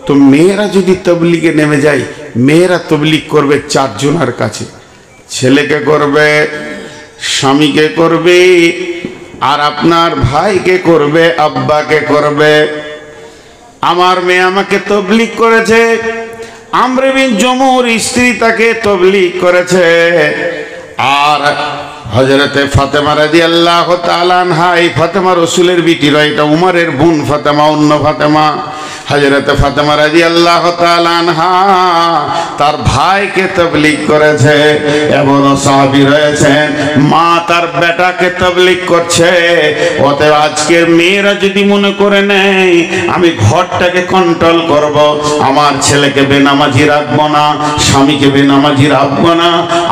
তো মেয়েরা যদি তবলিগে নেমে যায়, মেয়েরা তবলিগ করবে 4 জনের কাছে, ছেলেকে করবে, স্বামীকে করবে, আর আপনার ভাইকে করবে, আব্বাকে করবে। আমার মেয়ে আমাকে তবলিগ করেছে, আমর বিন জমুর স্ত্রী তাকে তবলিগ করেছে, আর হযরতে ফাতেমা রাদিয়াল্লাহু তাআলা আনহা, এই ফাতেমা রাসূলের বিটি নয়, এটা উমরের বোন ফাতেমা, অন্য ফাতেমা। হযরতে ফাতেমা রাদিয়াল্লাহু তাআলা আনহা তার ভাইকে তবলিগ করেছে। এমন সাহাবী রয়েছেন মা তার বেটাকে তবলিগ করছে। অতএব আজকের মেয়েরা যদি মনে করে নেয় আমি ঘরটাকে কন্ট্রোল করব, আমার ছেলেকে বেনামাজি রাখবো না, স্বামীকে বেনামাজি রাখবো না,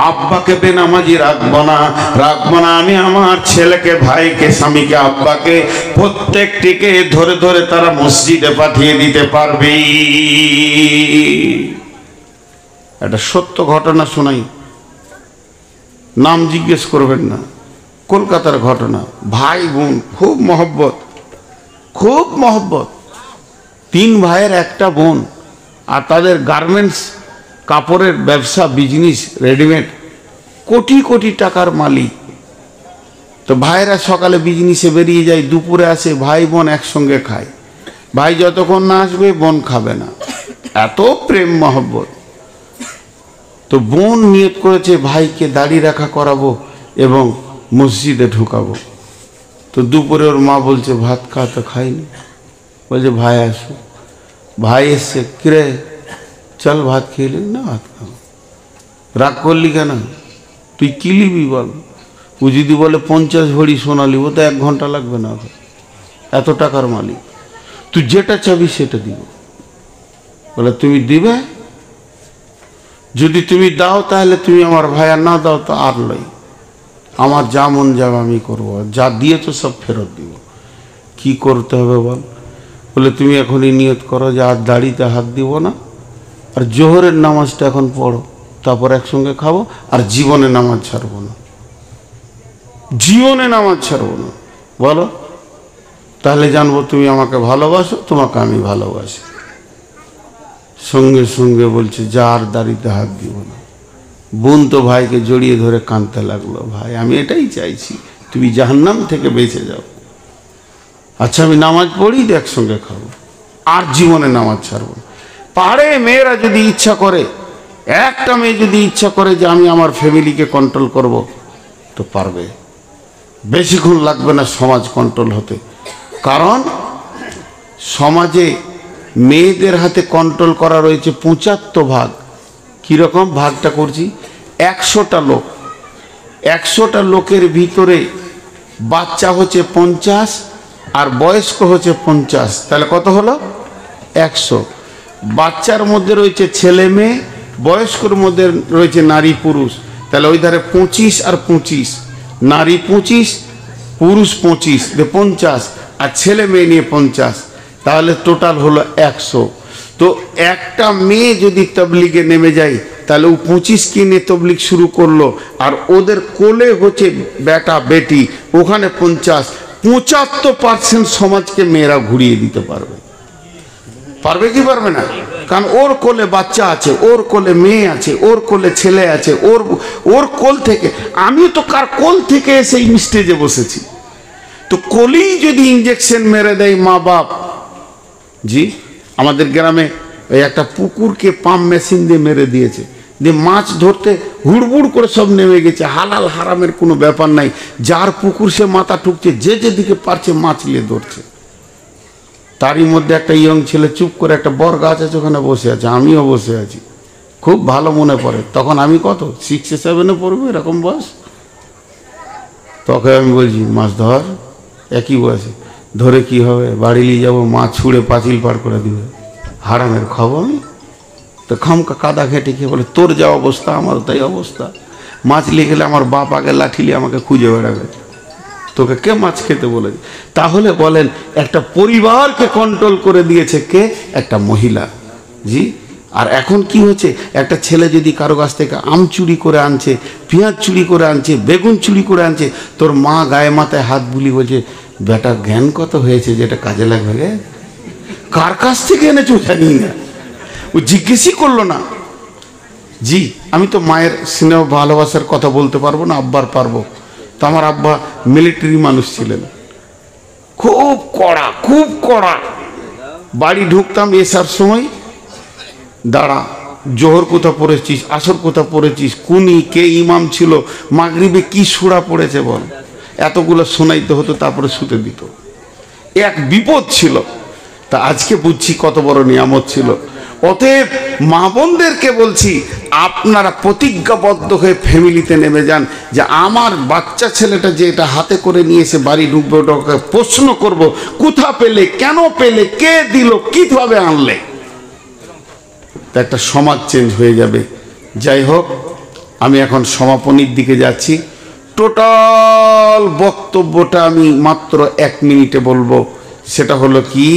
আব্বাকে বেনামাজি রাখবো না, আমি আমার ছেলেকে, ভাইকে, স্বামীকে, আব্বাকে প্রত্যেকটিকে ধরে ধরে তারা মসজিদে পাঠিয়ে দিতে পারবে। একটা সত্য ঘটনা শোনাই, নাম জিজ্ঞেস করবেন না, কলকাতার ঘটনা। ভাই বোন খুব মহব্বত, খুব মহব্বত, 3 ভাইয়ের একটা বোন, আর তাদের গার্মেন্টস কাপড়ের ব্যবসা, বিজনেস, রেডিমেড, কোটি কোটি টাকার মালিক। তো ভাইরা সকালে বিজনেসে বেরিয়ে যায়, দুপুরে আসে, ভাই বোন একসঙ্গে খায়। ভাই যতক্ষণ না আসবে বোন খাবে না, এত প্রেম মহব্বত। তো বোন নিয়ত করেছে ভাইকে দাড়ি রাখা করাবো এবং মসজিদে ঢুকাবো। তো দুপুরে ওর মা বলছে ভাত খা, তো খাইনি। বলছে ভাই আসো। ভাই এসছে, কিরে চল ভাত খেয়ে না, ভাত খাবো। রাগ করলি কেন? তুই কি নিবি বল? ও যদি বলে 50 ভরি সোনা নিব, তো 1 ঘন্টা লাগবে না, এত টাকার মালিক। তুই যেটা চাবি সেটা দিব। বলে তুমি দিবে, যদি তুমি দাও তাহলে তুমি আমার ভাই, আর না দাও তো আর লই, আমার যা মন যাবে আমি করবো, যা দিয়ে তো সব ফেরত দিব। কি করতে হবে বল? বলে তুমি এখনই নিয়ত করো যে আর দাড়িতে হাত দিব না, আর জোহরের নামাজটা এখন পড়ো, তারপর একসঙ্গে খাবো, আর জীবনে নামাজ ছাড়বো না, জীবনে নামাজ ছাড়বো না। বলো, তাহলে জানবো তুমি আমাকে ভালোবাসো, তোমাকে আমি ভালোবাসি। সঙ্গে সঙ্গে বলছে যা আর দাড়িতে হাত দিব না। বোন তো ভাইকে জড়িয়ে ধরে কাঁদতে লাগলো, ভাই আমি এটাই চাইছি, তুমি জাহান্নাম থেকে বেঁচে যাও। আচ্ছা আমি নামাজ পড়ি, একসঙ্গে খাবো, আর জীবনে নামাজ ছাড়বো। পারে মেয়েরা যদি ইচ্ছা করে, একটা মেয়ে যদি ইচ্ছা করে যে আমি আমার ফ্যামিলিকে কন্ট্রোল করব, তো পারবে, বেশিক্ষণ লাগবে না সমাজ কন্ট্রোল হতে। কারণ সমাজে মেয়েদের হাতে কন্ট্রোল করা রয়েছে 75 ভাগ। কীরকম ভাগটা করছি? 100টা লোক, 100টা লোকের ভিতরে বাচ্চা হচ্ছে 50 আর বয়স্ক হচ্ছে 50, তাহলে কত হলো? 100। বাচ্চার মধ্যে রয়েছে ছেলে মেয়ে, বয়স্কর মধ্যে রয়েছে নারী পুরুষ, তাহলে ওই ধারে 25 আর 25, নারী 25, পুরুষ 25, 50, আর ছেলে মেয়ে নিয়ে 50, তাহলে টোটাল হলো 100। তো একটা মেয়ে যদি তবলিগে নেমে যায়, তাহলে ও 25কে নিয়ে তবলিগ শুরু করলো, আর ওদের কোলে হচ্ছে বেটা বেটি, ওখানে 50, 75% সমাজকে মেয়েরা ঘুরিয়ে দিতে পারবে। পারবে কি পারবে না? কারণ ওর কোলে বাচ্চা আছে, ওর কোলে মেয়ে আছে, ওর কোলে ছেলে আছে, ওর কোল থেকে, আমি তো কার কোল থেকে এসে এই স্টেজে বসেছি। তো কোলেই যদি ইঞ্জেকশন মেরে দেয় মা বাপ, জি আমাদের গ্রামে ওই একটা পুকুরকে পাম্প মেশিন দিয়ে মেরে দিয়েছে, দিয়ে মাছ ধরতে হুড়বুড় করে সব নেমে গেছে। হালাল হারামের কোনো ব্যাপার নাই, যার পুকুর সে মাথা ঠুকছে, যে যেদিকে পারছে মাছ নিয়ে ধরছে। তারই মধ্যে একটা ইয়ং ছেলে চুপ করে একটা বর গাছ আছে ওখানে বসে আছে, আমিও বসে আছি, খুব ভালো মনে পড়ে। তখন আমি কত 6-7 পড়বো, এরকম বয়স। তখন আমি বলছি মাছ ধর, একই বয়সে। ধরে কি হবে, বাড়ি নিয়ে যাবো, মাছ ছুঁড়ে পাঁচিল পার করে দিবে, হারামের খাবো আমি। তো খামকা কাদা ঘেঁটে খেয়ে বলে তোর যা অবস্থা আমারও তাই অবস্থা। মাছ নিয়ে গেলে আমার বাপ আগে লাঠি নিয়ে আমাকে খুঁজে বেড়াবে, তোকে কে মাছ খেতে বলেছে? তাহলে বলেন একটা পরিবারকে কন্ট্রোল করে দিয়েছে কে? একটা মহিলা। জি, আর এখন কি হচ্ছে, একটা ছেলে যদি কারো কাছ থেকে আম চুরি করে আনছে, পেঁয়াজ চুরি করে আনছে, বেগুন চুরি করে আনছে, তোর মা গায়ে মাথায় হাত বুলি বলছে, বেটা জ্ঞান কত হয়েছে যেটা কাজে লাগবে রে, কার কাছ থেকে এনেছো জানি না, ও জিজ্ঞেসই করলো না। জি, আমি তো মায়ের স্নেহ ভালোবাসার কথা বলতে পারবো না, আব্বার পারবো। তো আমার আব্বা মিলিটারি মানুষ ছিলেন, খুব কড়া, খুব কড়া। বাড়ি ঢুকতাম এসার সময়, দাঁড়া, জোহর কোথা পড়েছিস, আসর কোথা পড়েছিস, কুনি কে ইমাম ছিল, মাগরিবে কি সূরা পড়েছে বল, এতগুলো শোনাইতে হতো, তারপরে শুতে দিত। এক বিপদ ছিল। তা আজকে বুঝছি কত বড় নিয়ামত ছিল। অতএব মা বোনদেরকে বলছি, আপনারা প্রতিজ্ঞাবদ্ধ হয়ে ফ্যামিলিতে নেমে যান যে আমার বাচ্চা ছেলেটা যে এটা হাতে করে নিয়ে এসে বাড়ি ঢুকবে, ওটাকে প্রশ্ন করব, কোথা পেলে, কেন পেলে, কে দিল, কিভাবে আনলে। তা একটা সমাজ চেঞ্জ হয়ে যাবে। যাই হোক, আমি এখন সমাপনীর দিকে যাচ্ছি। টোটাল বক্তব্যটা আমি মাত্র 1 মিনিটে বলবো। সেটা হলো কি,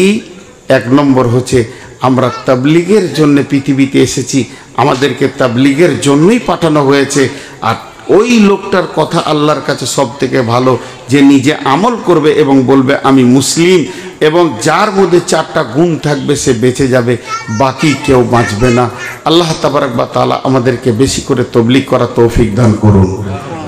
1 নম্বর হচ্ছে, আমরা তাবলীগের জন্য পৃথিবীতে এসেছি, আমাদেরকে তাবলীগের জন্যই পাঠানো হয়েছে। আর ওই লোকটার কথা আল্লাহর কাছে সব থেকে ভালো, যে নিজে আমল করবে এবং বলবে আমি মুসলিম, এবং যার মধ্যে 4টা গুণ থাকবে সে বেঁচে যাবে, বাকি কেউ বাঁচবে না। আল্লাহ তাবারক ওয়া তাআলা আমাদেরকে বেশি করে তাবলীগ করা তৌফিক দান করুন,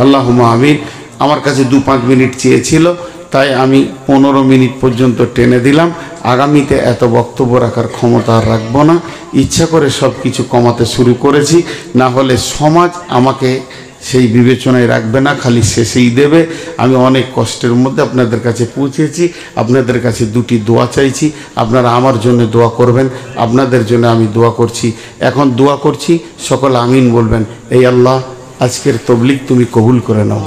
আল্লাহুম্মা আমিন। আমার কাছে 2-5 মিনিট চেয়েছিল, তাই আমি 15 মিনিট পর্যন্ত টেনে দিলাম। আগামীতে এত বক্তব্য রাখার ক্ষমতা আর রাখবো না, ইচ্ছা করে সব কিছু কমাতে শুরু করেছি, না হলে সমাজ আমাকে সেই বিবেচনায় রাখবে না, খালি শেষেই দেবে। আমি অনেক কষ্টের মধ্যে আপনাদের কাছে পৌঁছেছি, আপনাদের কাছে 2টি দোয়া চাইছি, আপনারা আমার জন্য দোয়া করবেন, আপনাদের জন্য আমি দোয়া করছি। এখন দোয়া করছি, সকল আমিন বলবেন। এই আল্লাহ, আজকের তাবলীগ তুমি কবুল করে নাও।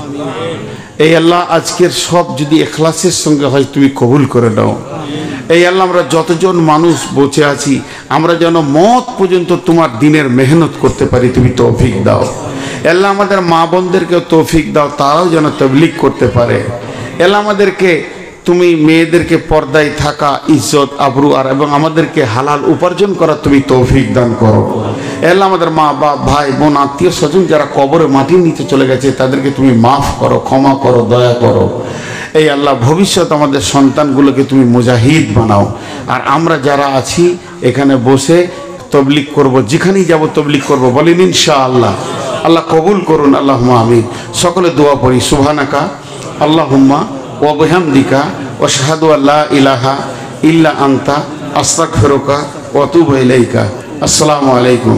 এই আল্লাহ, আজকের সব যদি ইখলাসের সঙ্গে হয় তুমি কবুল করে নাও। এই আল্লাহ, আমরা যতজন মানুষ বসে আছি, আমরা যেন মত পর্যন্ত তোমার দিনের মেহনত করতে পারি, তুমি তৌফিক দাও। আল্লাহ, আমাদের মা বোনদেরকেও তৌফিক দাও, তারাও যেন তাবলীগ করতে পারে। আল্লাহ, আমাদেরকে তুমি মেয়েদেরকে পর্দায় থাকা, ইজ্জত, আবরু আর এবং আমাদেরকে হালাল উপার্জন করা তুমি তৌফিক দান করো। আল্লাহ, আমাদের মা বাপ, ভাই বোন, আত্মীয় স্বজন যারা কবরে মাটির নিচে চলে গেছে, তাদেরকে তুমি মাফ করো, ক্ষমা করো, দয়া করো। এই আল্লাহ, ভবিষ্যৎ আমাদের সন্তানগুলোকে তুমি মুজাহিদ বানাও। আর আমরা যারা আছি এখানে বসে তাবলীগ করব, যেখানেই যাব তাবলীগ করব, বলেন ইনশাআল্লাহ। আল্লাহ কবুল করুন, আল্লাহুম্মা আমিন। সকলে দোয়া পড়ি। সুবহানাকা আল্লাহুম্মা ওয়া বিহামদিকা ওয়া আশহাদু আল্লা ইলাহা ইল্লা আনতা আস্তাগফিরুকা ওয়া আতুবু ইলাইকা। আসসালামু আলাইকুম।